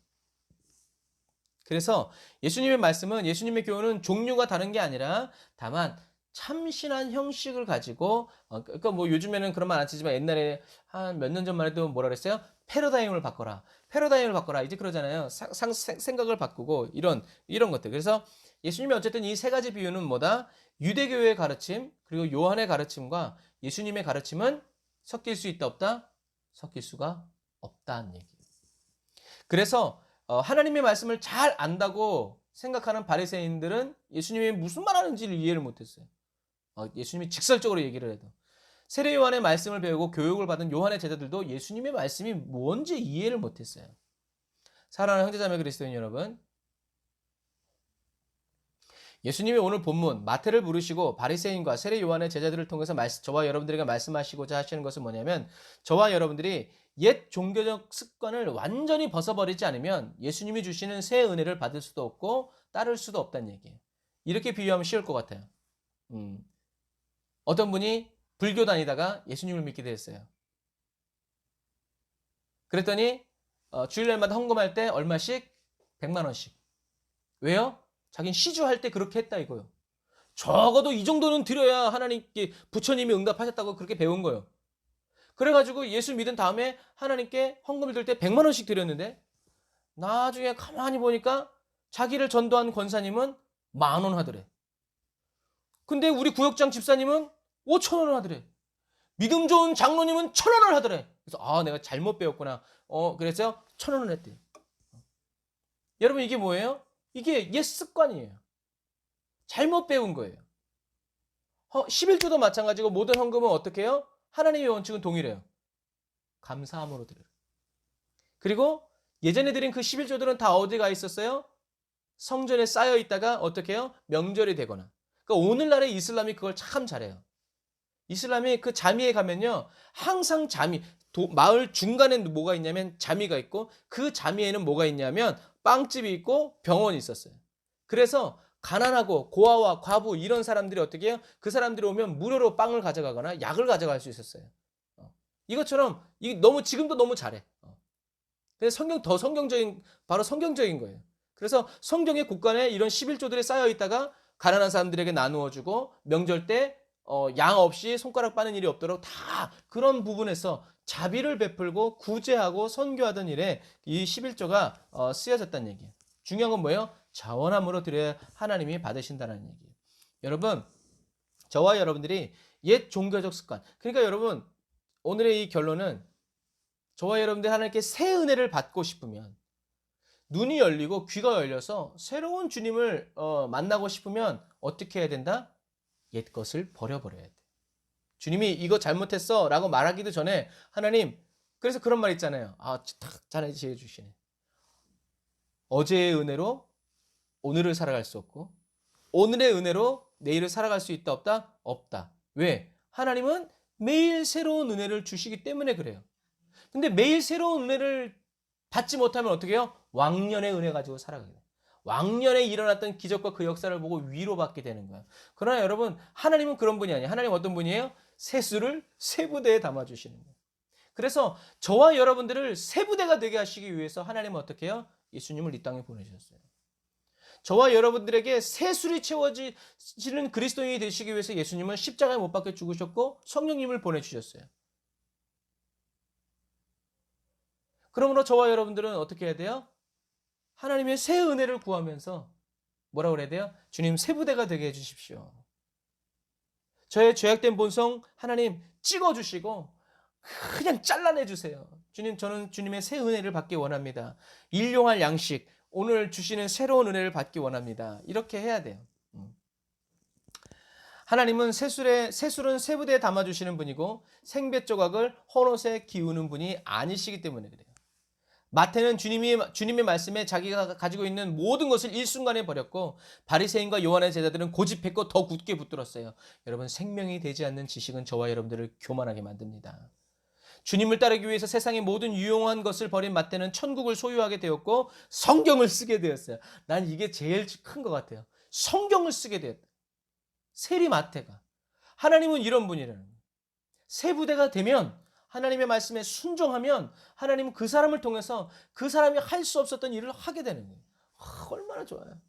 그래서 예수님의 말씀은 예수님의 교훈은 종류가 다른 게 아니라 다만 참신한 형식을 가지고 그러니까 뭐 요즘에는 그런 말 안 쓰지만 옛날에 한 몇 년 전만 해도 뭐라 그랬어요? 패러다임을 바꿔라. 패러다임을 바꿔라. 이제 그러잖아요. 생각을 바꾸고 이런 것들. 그래서 예수님이 어쨌든 이 세 가지 비유는 뭐다? 유대교의 가르침 그리고 요한의 가르침과 예수님의 가르침은 섞일 수 있다 없다? 섞일 수가 없다는 얘기예요. 그래서 하나님의 말씀을 잘 안다고 생각하는 바리새인들은 예수님이 무슨 말하는지를 이해를 못했어요. 예수님이 직설적으로 얘기를 해도 세례 요한의 말씀을 배우고 교육을 받은 요한의 제자들도 예수님의 말씀이 뭔지 이해를 못했어요. 사랑하는 형제자매 그리스도인 여러분, 예수님이 오늘 본문 마태를 부르시고 바리새인과 세례 요한의 제자들을 통해서 저와 여러분들에게 말씀하시고자 하시는 것은 뭐냐면 저와 여러분들이 옛 종교적 습관을 완전히 벗어버리지 않으면 예수님이 주시는 새 은혜를 받을 수도 없고 따를 수도 없다는 얘기예요. 이렇게 비유하면 쉬울 것 같아요. 어떤 분이 불교 다니다가 예수님을 믿게 되었어요. 그랬더니 주일날마다 헌금할 때 얼마씩? 100만 원씩. 왜요? 자긴 시주할 때 그렇게 했다 이거요. 적어도 이 정도는 드려야 하나님께 부처님이 응답하셨다고 그렇게 배운 거예요. 그래가지고 예수 믿은 다음에 하나님께 헌금을 들 때 100만 원씩 드렸는데 나중에 가만히 보니까 자기를 전도한 권사님은 10,000원 하더래. 근데 우리 구역장 집사님은 5,000원 하더래. 믿음 좋은 장로님은 1,000원을 하더래. 그래서 내가 잘못 배웠구나. 그래서 1,000원을 했대. 여러분 이게 뭐예요? 이게 옛 습관이에요. 잘못 배운 거예요. 11조도 마찬가지고 모든 헌금은 어떻게 해요? 하나님의 원칙은 동일해요. 감사함으로 드려요. 그리고 예전에 드린 그 11조들은 다 어디 가 있었어요? 성전에 쌓여 있다가 어떻게 해요? 명절이 되거나. 그러니까 오늘날의 이슬람이 그걸 참 잘해요. 이슬람이 그 자미에 가면요. 항상 자미, 마을 중간에 뭐가 있냐면 자미가 있고 그 자미에는 뭐가 있냐면 빵집이 있고 병원이 있었어요. 그래서 가난하고 고아와 과부 이런 사람들이 어떻게 해요? 그 사람들이 오면 무료로 빵을 가져가거나 약을 가져갈 수 있었어요. 이것처럼 너무 지금도 너무 잘해. 그래서 더 성경적인 바로 성경적인 거예요. 그래서 성경의 곳간에 이런 11조들이 쌓여 있다가 가난한 사람들에게 나누어 주고 명절 때 양 없이 손가락 빠는 일이 없도록 다 그런 부분에서 자비를 베풀고 구제하고 선교하던 일에 이 11조가 쓰여졌다는 얘기예요. 중요한 건 뭐예요? 자원함으로 드려야 하나님이 받으신다는 얘기예요. 여러분, 저와 여러분들이 옛 종교적 습관. 그러니까 여러분, 오늘의 이 결론은 저와 여러분들이 하나님께 새 은혜를 받고 싶으면 눈이 열리고 귀가 열려서 새로운 주님을 만나고 싶으면 어떻게 해야 된다? 옛 것을 버려버려야 돼. 주님이 이거 잘못했어 라고 말하기도 전에 하나님, 그래서 그런 말 있잖아요. 딱 잘해 주시네. 어제의 은혜로 오늘을 살아갈 수 없고 오늘의 은혜로 내일을 살아갈 수 있다 없다? 없다. 왜? 하나님은 매일 새로운 은혜를 주시기 때문에 그래요. 근데 매일 새로운 은혜를 받지 못하면 어떻게 해요? 왕년의 은혜 가지고 살아가게 돼요. 왕년에 일어났던 기적과 그 역사를 보고 위로받게 되는 거예요. 그러나 여러분, 하나님은 그런 분이 아니에요. 하나님 어떤 분이에요? 세수를 세 부대에 담아주시는 거예요. 그래서 저와 여러분들을 세 부대가 되게 하시기 위해서 하나님은 어떻게 해요? 예수님을 이 땅에 보내주셨어요. 저와 여러분들에게 세술이 채워지는 그리스도인이 되시기 위해서 예수님은 십자가에 못 박혀 죽으셨고 성령님을 보내주셨어요. 그러므로 저와 여러분들은 어떻게 해야 돼요? 하나님의 새 은혜를 구하면서 뭐라고 그래야 돼요? 주님 새 부대가 되게 해주십시오. 저의 죄악된 본성 하나님 찍어주시고 그냥 잘라내주세요. 주님, 저는 주님의 새 은혜를 받기 원합니다. 일용할 양식, 오늘 주시는 새로운 은혜를 받기 원합니다. 이렇게 해야 돼요. 하나님은 새술은 새 부대에 담아주시는 분이고 생배 조각을 헌옷에 기우는 분이 아니시기 때문에 그래요. 마태는 주님의 말씀에 자기가 가지고 있는 모든 것을 일순간에 버렸고 바리새인과 요한의 제자들은 고집했고 더 굳게 붙들었어요. 여러분, 생명이 되지 않는 지식은 저와 여러분들을 교만하게 만듭니다. 주님을 따르기 위해서 세상의 모든 유용한 것을 버린 마태는 천국을 소유하게 되었고 성경을 쓰게 되었어요. 난 이게 제일 큰 것 같아요. 성경을 쓰게 되었다. 세리 마태가. 하나님은 이런 분이라는 거예요. 새 부대가 되면 하나님의 말씀에 순종하면 하나님은 그 사람을 통해서 그 사람이 할 수 없었던 일을 하게 되는 거예요. 얼마나 좋아요.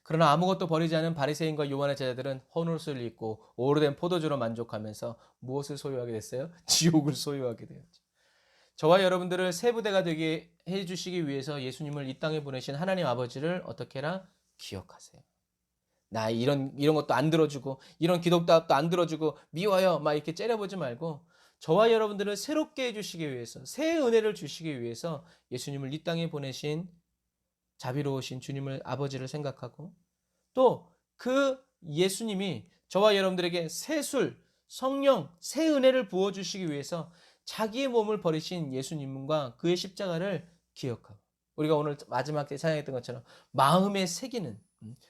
그러나 아무것도 버리지 않은 바리새인과 요한의 제자들은 헌옷을 입고 오래된 포도주로 만족하면서 무엇을 소유하게 됐어요? 지옥을 소유하게 되었죠. 저와 여러분들을 새 부대가 되게 해주시기 위해서 예수님을 이 땅에 보내신 하나님 아버지를 어떻게 해라? 기억하세요. 나 이런 것도 안 들어주고 이런 기독답도 안 들어주고 미워요 막 이렇게 째려보지 말고 저와 여러분들을 새롭게 해주시기 위해서 새 은혜를 주시기 위해서 예수님을 이 땅에 보내신 자비로우신 주님을 아버지를 생각하고 또 그 예수님이 저와 여러분들에게 새 술, 성령, 새 은혜를 부어주시기 위해서 자기의 몸을 버리신 예수님과 그의 십자가를 기억하고 우리가 오늘 마지막 때 찬양했던 것처럼 마음에 새기는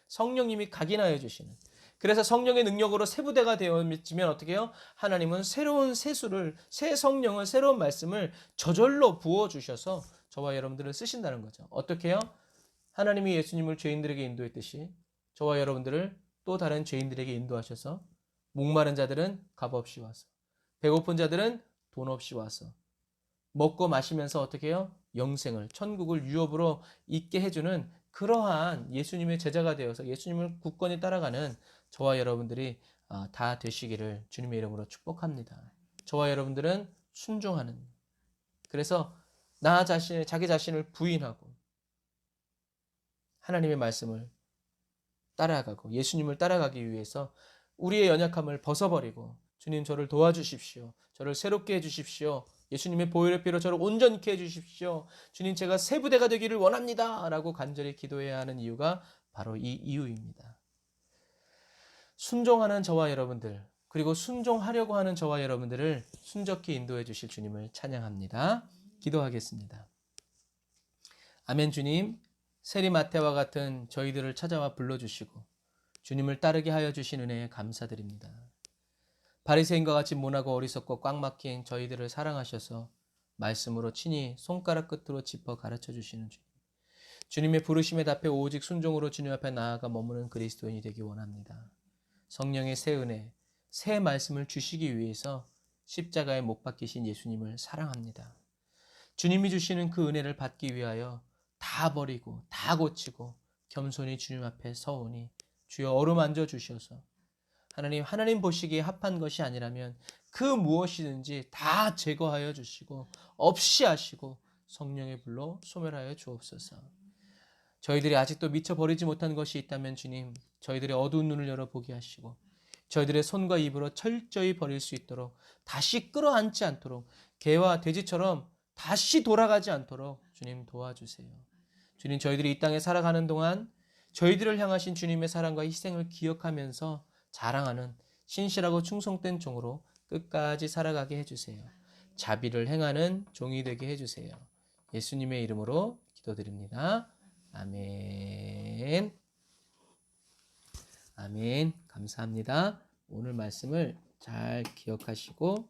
성령님이 각인하여 주시는 그래서 성령의 능력으로 새 부대가 되어지면 어떻게 해요? 하나님은 새로운 새수를 새 성령을 새로운 말씀을 저절로 부어주셔서 저와 여러분들을 쓰신다는 거죠. 어떻게 해요? 하나님이 예수님을 죄인들에게 인도했듯이 저와 여러분들을 또 다른 죄인들에게 인도하셔서 목마른 자들은 값 없이 와서, 배고픈 자들은 돈 없이 와서 먹고 마시면서 어떻게 해요? 영생을, 천국을 유업으로 있게 해주는 그러한 예수님의 제자가 되어서 예수님을 굳건히 따라가는 저와 여러분들이 다 되시기를 주님의 이름으로 축복합니다. 저와 여러분들은 순종하는, 그래서 자기 자신을 부인하고 하나님의 말씀을 따라가고 예수님을 따라가기 위해서 우리의 연약함을 벗어버리고, 주님 저를 도와주십시오. 저를 새롭게 해주십시오. 예수님의 보혈의 피로 저를 온전케 해주십시오. 주님 제가 새 부대가 되기를 원합니다. 라고 간절히 기도해야 하는 이유가 바로 이 이유입니다. 순종하는 저와 여러분들, 그리고 순종하려고 하는 저와 여러분들을 순적히 인도해 주실 주님을 찬양합니다. 기도하겠습니다. 아멘. 주님, 세리마태와 같은 저희들을 찾아와 불러주시고 주님을 따르게 하여 주신 은혜에 감사드립니다. 바리새인과 같이 모나고 어리석고 꽉 막힌 저희들을 사랑하셔서 말씀으로 친히 손가락 끝으로 짚어 가르쳐 주시는 주님. 주님의 부르심에 답해 오직 순종으로 주님 앞에 나아가 머무는 그리스도인이 되기 원합니다. 성령의 새 은혜, 새 말씀을 주시기 위해서 십자가에 못 박히신 예수님을 사랑합니다. 주님이 주시는 그 은혜를 받기 위하여 다 버리고 다 고치고 겸손히 주님 앞에 서오니 주여 어루만져 주셔서 하나님 보시기에 합한 것이 아니라면 그 무엇이든지 다 제거하여 주시고 없이 하시고 성령의 불로 소멸하여 주옵소서. 저희들이 아직도 미쳐버리지 못한 것이 있다면 주님, 저희들의 어두운 눈을 열어보게 하시고 저희들의 손과 입으로 철저히 버릴 수 있도록, 다시 끌어안지 않도록, 개와 돼지처럼 다시 돌아가지 않도록 주님 도와주세요. 주님, 저희들이 이 땅에 살아가는 동안 저희들을 향하신 주님의 사랑과 희생을 기억하면서 자랑하는 신실하고 충성된 종으로 끝까지 살아가게 해주세요. 자비를 행하는 종이 되게 해주세요. 예수님의 이름으로 기도드립니다. 아멘. 아멘. 감사합니다. 오늘 말씀을 잘 기억하시고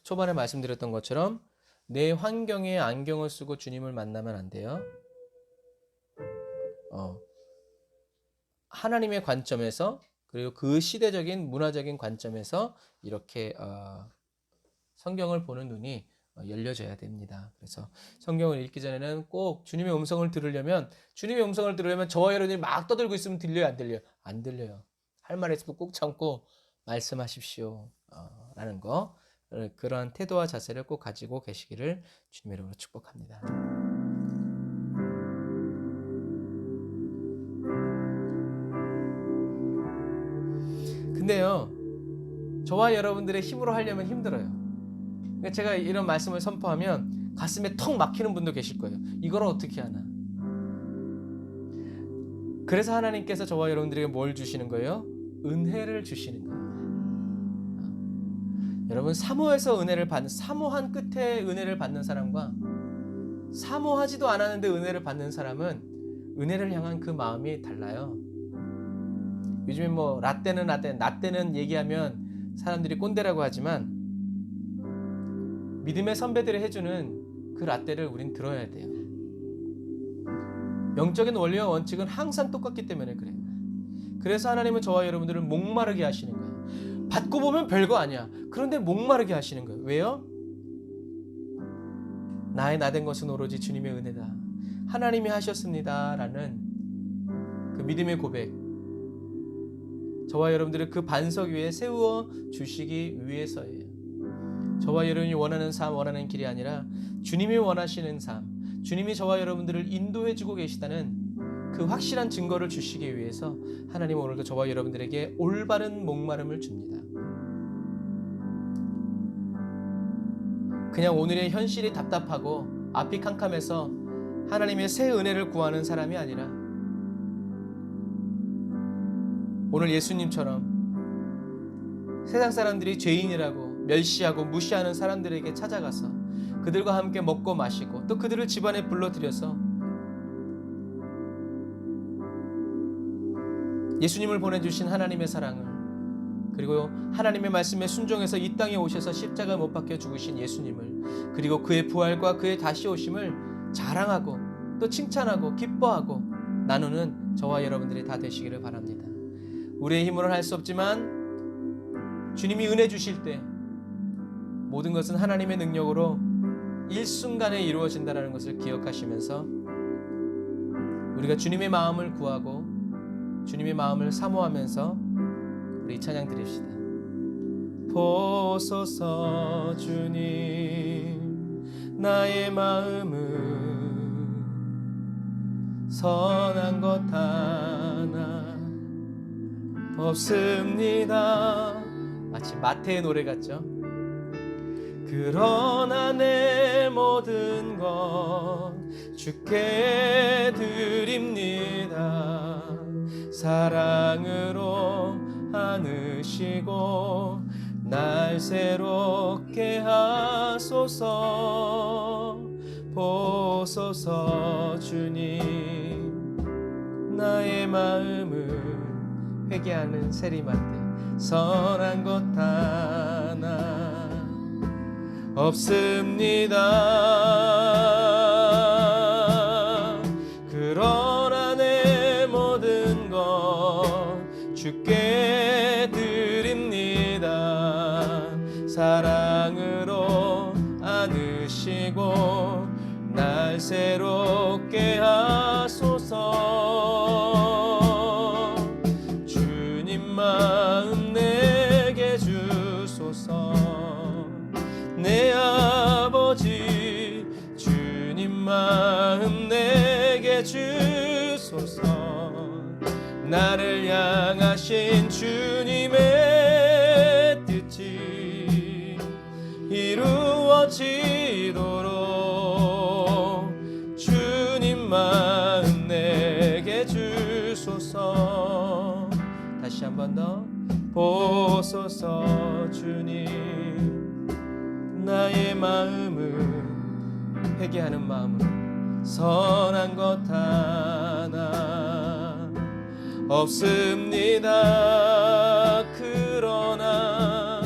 초반에 말씀드렸던 것처럼 내 환경에 안경을 쓰고 주님을 만나면 안 돼요. 하나님의 관점에서, 그리고 그 시대적인 문화적인 관점에서 이렇게 성경을 보는 눈이 열려져야 됩니다. 그래서 성경을 읽기 전에는 꼭 주님의 음성을 들으려면 저와 여러분이 막 떠들고 있으면 들려요, 안 들려요? 안 들려요. 할 말 있으면 꼭 참고 말씀하십시오 라는 거, 그러한 태도와 자세를 꼭 가지고 계시기를 주님의 이름으로 축복합니다. 근데요, 저와 여러분들의 힘으로 하려면 힘들어요. 제가 이런 말씀을 선포하면 가슴에 턱 막히는 분도 계실 거예요. 이걸 어떻게 하나? 그래서 하나님께서 저와 여러분들에게 뭘 주시는 거예요? 은혜를 주시는 거예요. 여러분, 사모한 끝에 은혜를 받는 사람과 사모하지도 않았는데 은혜를 받는 사람은 은혜를 향한 그 마음이 달라요. 요즘에 뭐 라떼는 얘기하면 사람들이 꼰대라고 하지만 믿음의 선배들이 해주는 그 라떼를 우린 들어야 돼요. 영적인 원리와 원칙은 항상 똑같기 때문에 그래요. 그래서 하나님은 저와 여러분들을 목마르게 하시는 거예요. 받고 보면 별거 아니야. 그런데 목마르게 하시는 거예요. 왜요? 나의 나된 것은 오로지 주님의 은혜다. 하나님이 하셨습니다. 라는 그 믿음의 고백, 저와 여러분들을 그 반석 위에 세워 주시기 위해서예요. 저와 여러분이 원하는 삶, 원하는 길이 아니라 주님이 원하시는 삶, 주님이 저와 여러분들을 인도해 주고 계시다는 그 확실한 증거를 주시기 위해서 하나님은 오늘도 저와 여러분들에게 올바른 목마름을 줍니다. 그냥 오늘의 현실이 답답하고 앞이 캄캄해서 하나님의 새 은혜를 구하는 사람이 아니라 오늘 예수님처럼 세상 사람들이 죄인이라고 멸시하고 무시하는 사람들에게 찾아가서 그들과 함께 먹고 마시고 또 그들을 집안에 불러들여서 예수님을 보내주신 하나님의 사랑을, 그리고 하나님의 말씀에 순종해서 이 땅에 오셔서 십자가 못 박혀 죽으신 예수님을, 그리고 그의 부활과 그의 다시 오심을 자랑하고 또 칭찬하고 기뻐하고 나누는 저와 여러분들이 다 되시기를 바랍니다. 우리의 힘으로는 할 수 없지만 주님이 은혜 주실 때 모든 것은 하나님의 능력으로 일순간에 이루어진다는 것을 기억하시면서 우리가 주님의 마음을 구하고 주님의 마음을 사모하면서 우리 찬양 드립시다. 보소서 주님, 나의 마음은 선한 것 하나 없습니다. 마치 마태의 노래 같죠? 그러나 내 모든 것 주께 드립니다. 사랑으로 안으시고 날 새롭게 하소서. 보소서 주님, 나의 마음을 회개하는 세리마때 선한 것 하나 없습니다. 그러나 내 모든 것 주께 드립니다. 사랑으로 안으시고 날 새롭게 하소서. 주님 마음 내게 주소서. 내 아버지 주님 마음 내게 주소서. 나를 향하신 주님의 뜻이 이루어지도록 주님 마음 내게 주소서. 다시 한 번 더. 보소서 주님, 나의 마음을 회개하는 마음으로 선한 것 하나 없습니다. 그러나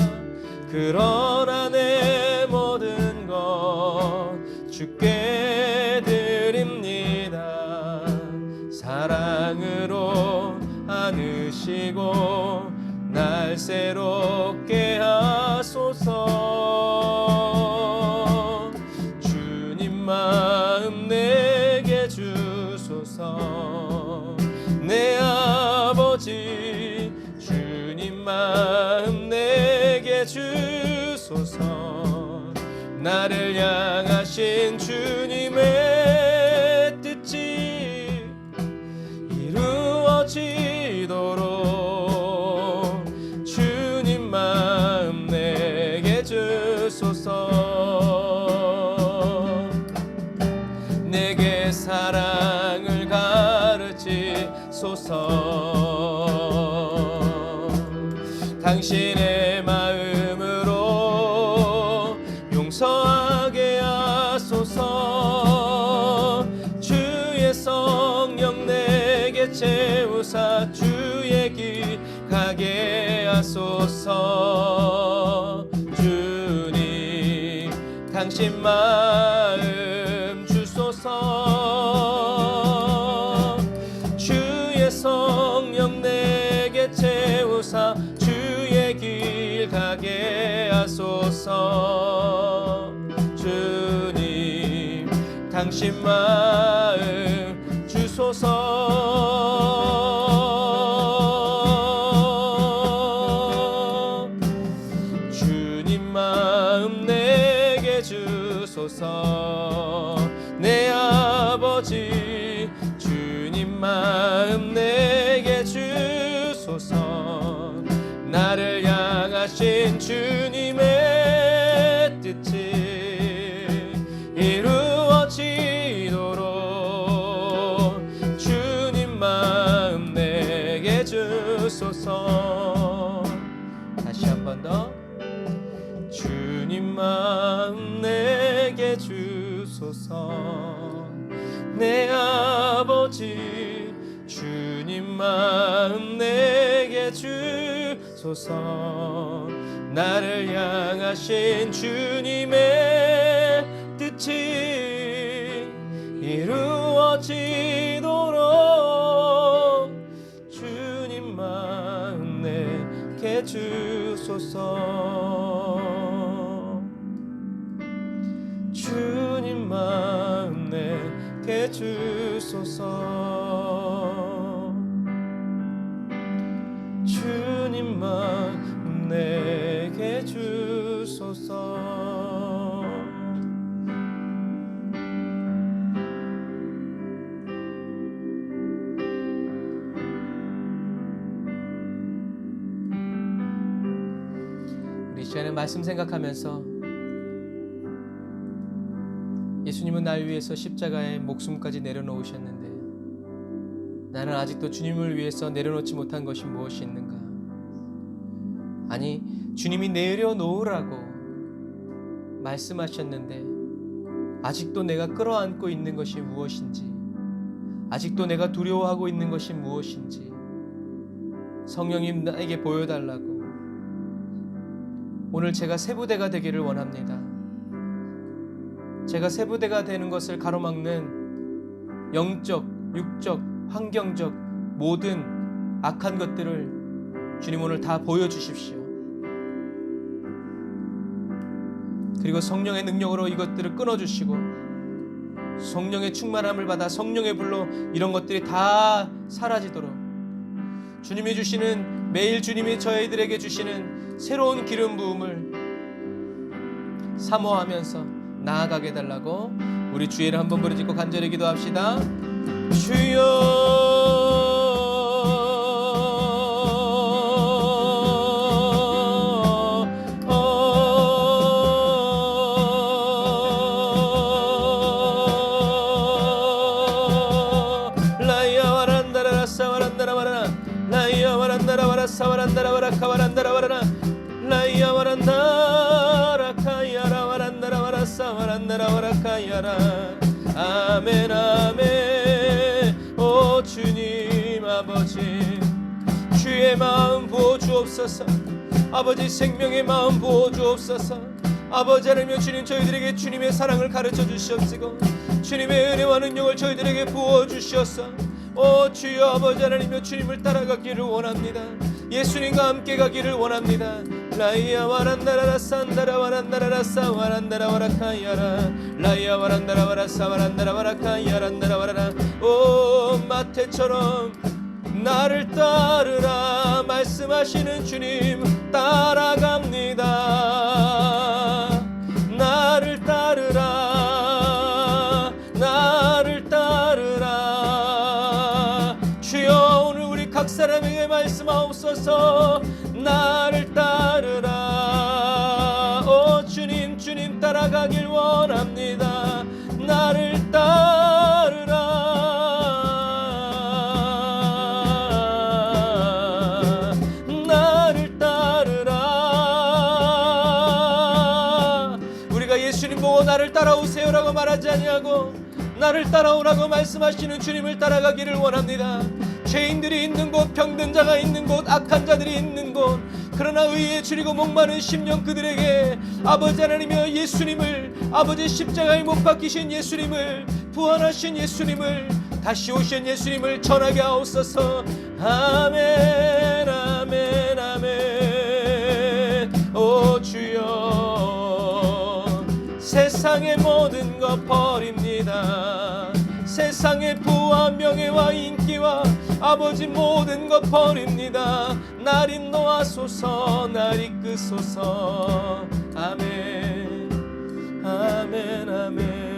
내 모든 것 주께 드립니다. 사랑으로 안으시고 날 새롭게 하소서. 주님 마음 내게 주소서. 내 아버지 주님 마음 내게 주소서. 나를 향하신 주님의 뜻이 이루어지도록 주님 마음 내게 주소서. 내게 사랑을 가르치소서. 당신의 마음으로 용서하게 하소서. 주의 성령 내게 채우사 주의 길 가게 하소서. 주님 당신 마음 주소서. 주의 성령 내게 채우사 주의 길 가게 하소서. 주님 당신 마음 주소서. 주님 마음 내게 주소서. 내 아버지 주님 마음 내게 주소서. 나를 향하신 주님의 뜻이 이루어지도록 주님 마음 내게 주소서. 다시 한 번 더. 주님 마음 내게 주소서. 내 아버지 주님 마음 내게 주소서. 나를 향하신 주님의 뜻이 이루어지도록 주님 마음 주소서. 주님만 내게 주소서. 우리 이 시간에 말씀 생각하면서 예수님은 날 위해서 십자가에 목숨까지 내려놓으셨는데 나는 아직도 주님을 위해서 내려놓지 못한 것이 무엇이 있는가? 아니, 주님이 내려놓으라고 말씀하셨는데 아직도 내가 끌어안고 있는 것이 무엇인지, 아직도 내가 두려워하고 있는 것이 무엇인지 성령님 나에게 보여달라고. 오늘 제가 세부대가 되기를 원합니다. 제가 세부대가 되는 것을 가로막는 영적, 육적, 환경적 모든 악한 것들을 주님 오늘 다 보여주십시오. 그리고 성령의 능력으로 이것들을 끊어주시고 성령의 충만함을 받아 성령의 불로 이런 것들이 다 사라지도록 주님이 주시는, 매일 주님이 저희들에게 주시는 새로운 기름 부음을 사모하면서 나아가게 해달라고 우리 주의를 한번 부르짖고 간절히 기도합시다. 주여, 아멘 아멘. 오 주님 아버지, 주의 마음 부어 주옵소서. 아버지 생명의 마음 부어 주옵소서. 아버지 하나님, 주님 저희들에게 주님의 사랑을 가르쳐 주시옵시고 주님의 은혜와 능력을 저희들에게 부어 주시옵소서. 오 주여 아버지 하나님, 주님을 따라가기를 원합니다. 예수님과 함께 가기를 원합니다. 라이야 와란다라라 산다라 와란다라라 사와란다라 와라카야라 라이야 와란다라 와라사 와란다라 와라카야란다라 와라라. 오 마태처럼 나를 따르라 말씀하시는 주님 따라갑니다. 나를 따르라, 나를 따르라. 주여 오늘 우리 각 사람에게 말씀하옵소서. 나를 따르라. 오 주님, 주님 따라가길 원합니다. 나를 따르라. 나를 따르라. 우리가 예수님 보고 나를 따라오세요라고 말하지 아니하고 나를 따라오라고 말씀하시는 주님을 따라가기를 원합니다. 죄인들이 있는 곳, 병든 자가 있는 곳, 악한 자들이 있는 곳, 그러나 의에 줄이고 목마른 심령 그들에게 아버지 하나님이여 예수님을, 아버지 십자가에 못 박히신 예수님을, 부활하신 예수님을, 다시 오신 예수님을 전하게 하옵소서. 아멘 아멘 아멘. 오 주여 세상의 모든 것 버립니다. 세상의 부와 명예와 인기와 아버지 모든 것 버립니다. 날 인도하소서, 날 이끄소서. 아멘 아멘 아멘.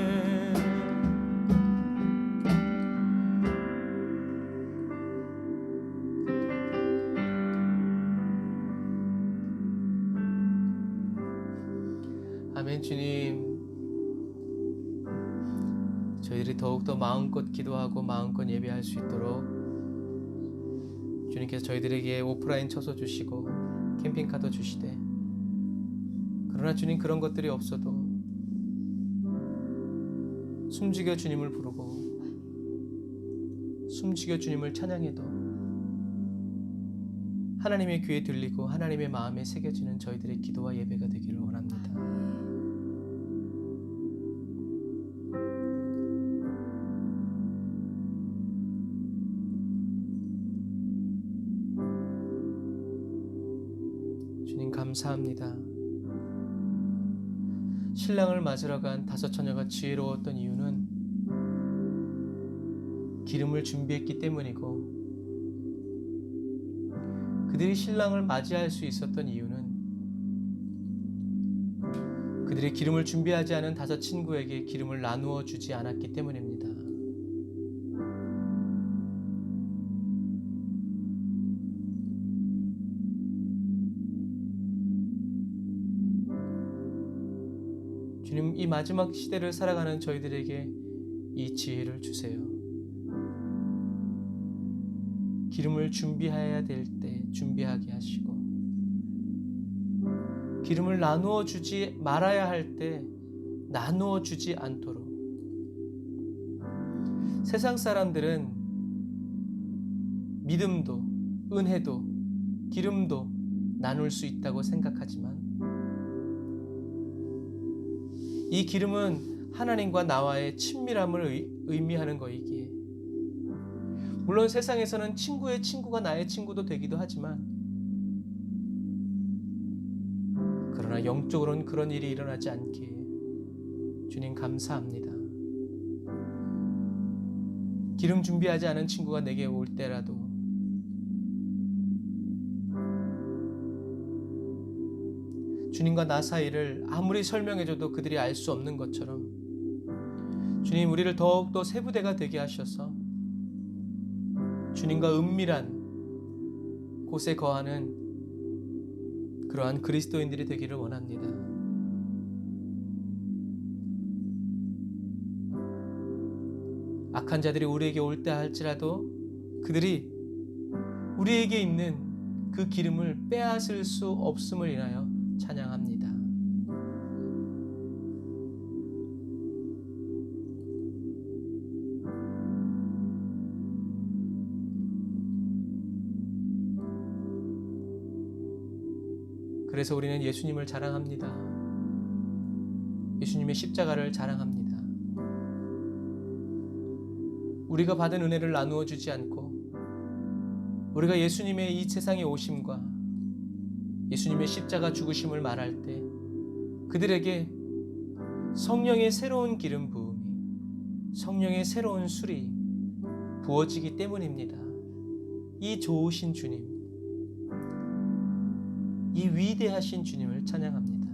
아멘. 주님, 저희들이 더욱더 마음껏 기도하고 마음껏 예배할 수 있도록 주님께서 저희들에게 오프라인 처소 주시고 캠핑카도 주시되, 그러나 주님 그런 것들이 없어도 숨죽여 주님을 부르고 숨죽여 주님을 찬양해도 하나님의 귀에 들리고 하나님의 마음에 새겨지는 저희들의 기도와 예배가 되기를 원합니다. 주님 감사합니다. 신랑을 맞으러 간 다섯 처녀가 지혜로웠던 이유는 기름을 준비했기 때문이고, 그들이 신랑을 맞이할 수 있었던 이유는 그들이 기름을 준비하지 않은 5 친구에게 기름을 나누어 주지 않았기 때문입니다. 주님, 이 마지막 시대를 살아가는 저희들에게 이 지혜를 주세요. 기름을 준비해야 될 때 준비하게 하시고, 기름을 나누어 주지 말아야 할 때 나누어 주지 않도록. 세상 사람들은 믿음도, 은혜도, 기름도 나눌 수 있다고 생각하지만, 이 기름은 하나님과 나와의 친밀함을 의미하는 것이기에, 물론 세상에서는 친구의 친구가 나의 친구도 되기도 하지만, 그러나 영적으로는 그런 일이 일어나지 않기에 주님 감사합니다. 기름 준비하지 않은 친구가 내게 올 때라도 주님과 나 사이를 아무리 설명해줘도 그들이 알 수 없는 것처럼, 주님, 우리를 더욱더 세부대가 되게 하셔서 주님과 은밀한 곳에 거하는 그러한 그리스도인들이 되기를 원합니다. 악한 자들이 우리에게 올 때 할지라도 그들이 우리에게 있는 그 기름을 빼앗을 수 없음을 인하여 찬양합니다. 그래서 우리는 예수님을 자랑합니다. 예수님의 십자가를 자랑합니다. 우리가 받은 은혜를 나누어 주지 않고, 우리가 예수님의 이 세상에 오심과 예수님의 십자가 죽으심을 말할 때 그들에게 성령의 새로운 기름 부음이, 성령의 새로운 술이 부어지기 때문입니다. 이 좋으신 주님, 이 위대하신 주님을 찬양합니다.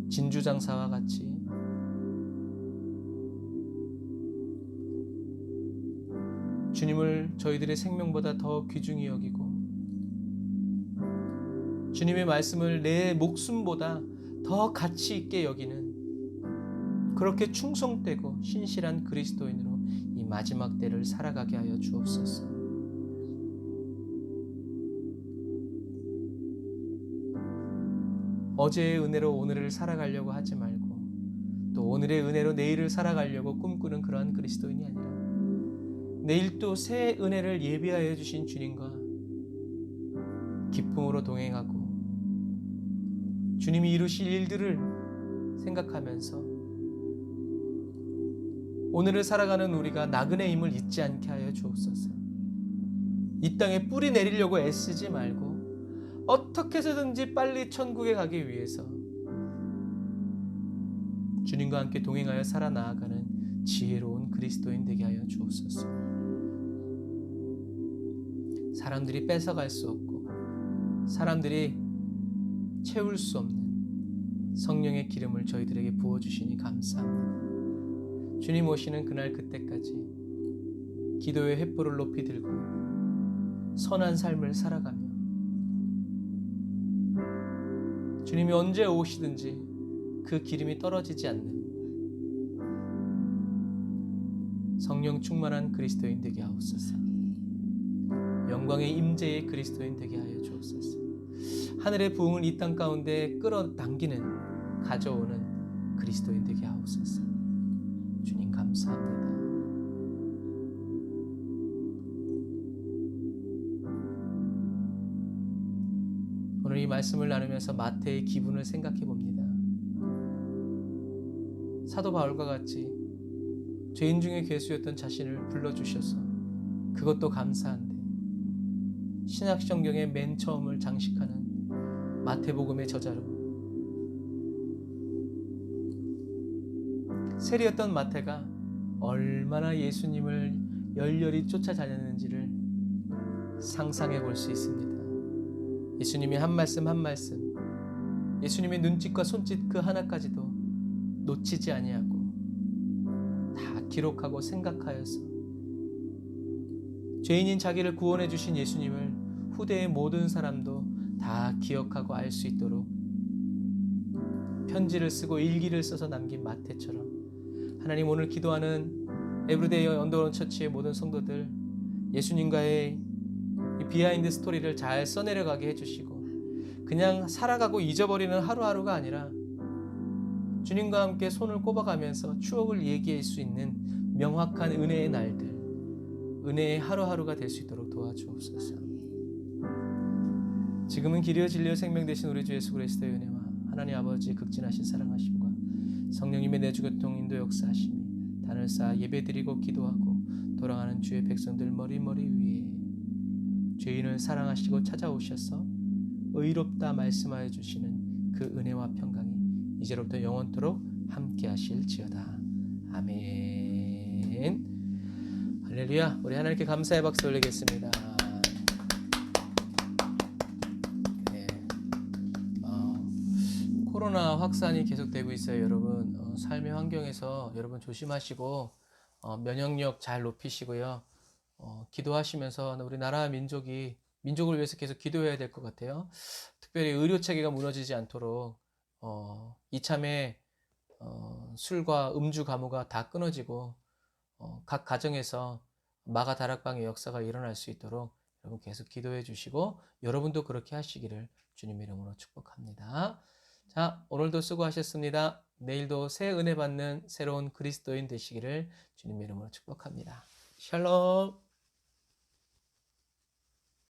진주장사와 같이 주님을 저희들의 생명보다 더 귀중히 여기고, 주님의 말씀을 내 목숨보다 더 가치 있게 여기는, 그렇게 충성되고 신실한 그리스도인으로 이 마지막 때를 살아가게 하여 주옵소서. 어제의 은혜로 오늘을 살아가려고 하지 말고, 또 오늘의 은혜로 내일을 살아가려고 꿈꾸는 그러한 그리스도인이 아니라, 내일 또 새 은혜를 예비하여 주신 주님과 기쁨으로 동행하고 주님이 이루실 일들을 생각하면서 오늘을 살아가는 우리가 나그네의 힘을 잊지 않게 하여 주옵소서. 이 땅에 뿌리 내리려고 애쓰지 말고 어떻게 해서든지 빨리 천국에 가기 위해서 주님과 함께 동행하여 살아나아가는 지혜로운 그리스도인 되게 하여 주옵소서. 사람들이 뺏어갈 수 없고 사람들이 채울 수 없는 성령의 기름을 저희들에게 부어주시니 감사합니다. 주님 오시는 그날 그때까지 기도의 횃불을 높이 들고 선한 삶을 살아가며, 주님이 언제 오시든지 그 기름이 떨어지지 않는 성령 충만한 그리스도인 되게 하옵소서. 영광의 임재의 그리스도인 되게 하여 주옵소서. 하늘의 부흥을 이 땅 가운데 끌어당기는, 가져오는 그리스도인 되게 하옵소서. 주님 감사합니다. 오늘 이 말씀을 나누면서 마태의 기분을 생각해 봅니다. 사도 바울과 같이 죄인 중에 괴수였던 자신을 불러주셔서 그것도 감사한데, 신약성경의 맨 처음을 장식하는 마태복음의 저자로 세리였던 마태가 얼마나 예수님을 열렬히 쫓아다녔는지를 상상해 볼 수 있습니다. 예수님의 한 말씀 한 말씀, 예수님의 눈짓과 손짓 그 하나까지도 놓치지 아니하고 다 기록하고 생각하여서 죄인인 자기를 구원해 주신 예수님을 후대의 모든 사람도 다 기억하고 알 수 있도록 편지를 쓰고 일기를 써서 남긴 마태처럼 하나님, 오늘 기도하는 에브리데이 언더원 처치의 모든 성도들, 예수님과의 이 비하인드 스토리를 잘 써내려가게 해주시고 그냥 살아가고 잊어버리는 하루하루가 아니라 주님과 함께 손을 꼽아가면서 추억을 얘기할 수 있는 명확한 은혜의 날들, 은혜의 하루하루가 될 수 있도록 도와주옵소서. 지금은 길이여 진리여 생명 되신 우리 주 예수 그리스도의 은혜와 하나님 아버지 극진하신 사랑하심과 성령님의 내주교통 인도 역사하심이 단을 쌓아 예배드리고 기도하고 돌아가는 주의 백성들 머리머리 위에 죄인을 사랑하시고 찾아오셔서 의롭다 말씀하여 주시는 그 은혜와 평강이 이제로부터 영원토록 함께 하실지어다. 아멘. 할렐루야. 우리 하나님께 감사의 박수 올리겠습니다. 네. 코로나 확산이 계속되고 있어요, 여러분. 삶의 환경에서 여러분 조심하시고 면역력 잘 높이시고요. 기도하시면서 우리 나라 민족을 위해서 계속 기도해야 될 것 같아요. 특별히 의료 체계가 무너지지 않도록 이참에 술과 음주 가무가 다 끊어지고 각 가정에서 마가 다락방의 역사가 일어날 수 있도록 여러분 계속 기도해 주시고 여러분도 그렇게 하시기를 주님의 이름으로 축복합니다. 자, 오늘도 수고하셨습니다. 내일도 새 은혜 받는 새로운 그리스도인 되시기를 주님의 이름으로 축복합니다. 샬롬.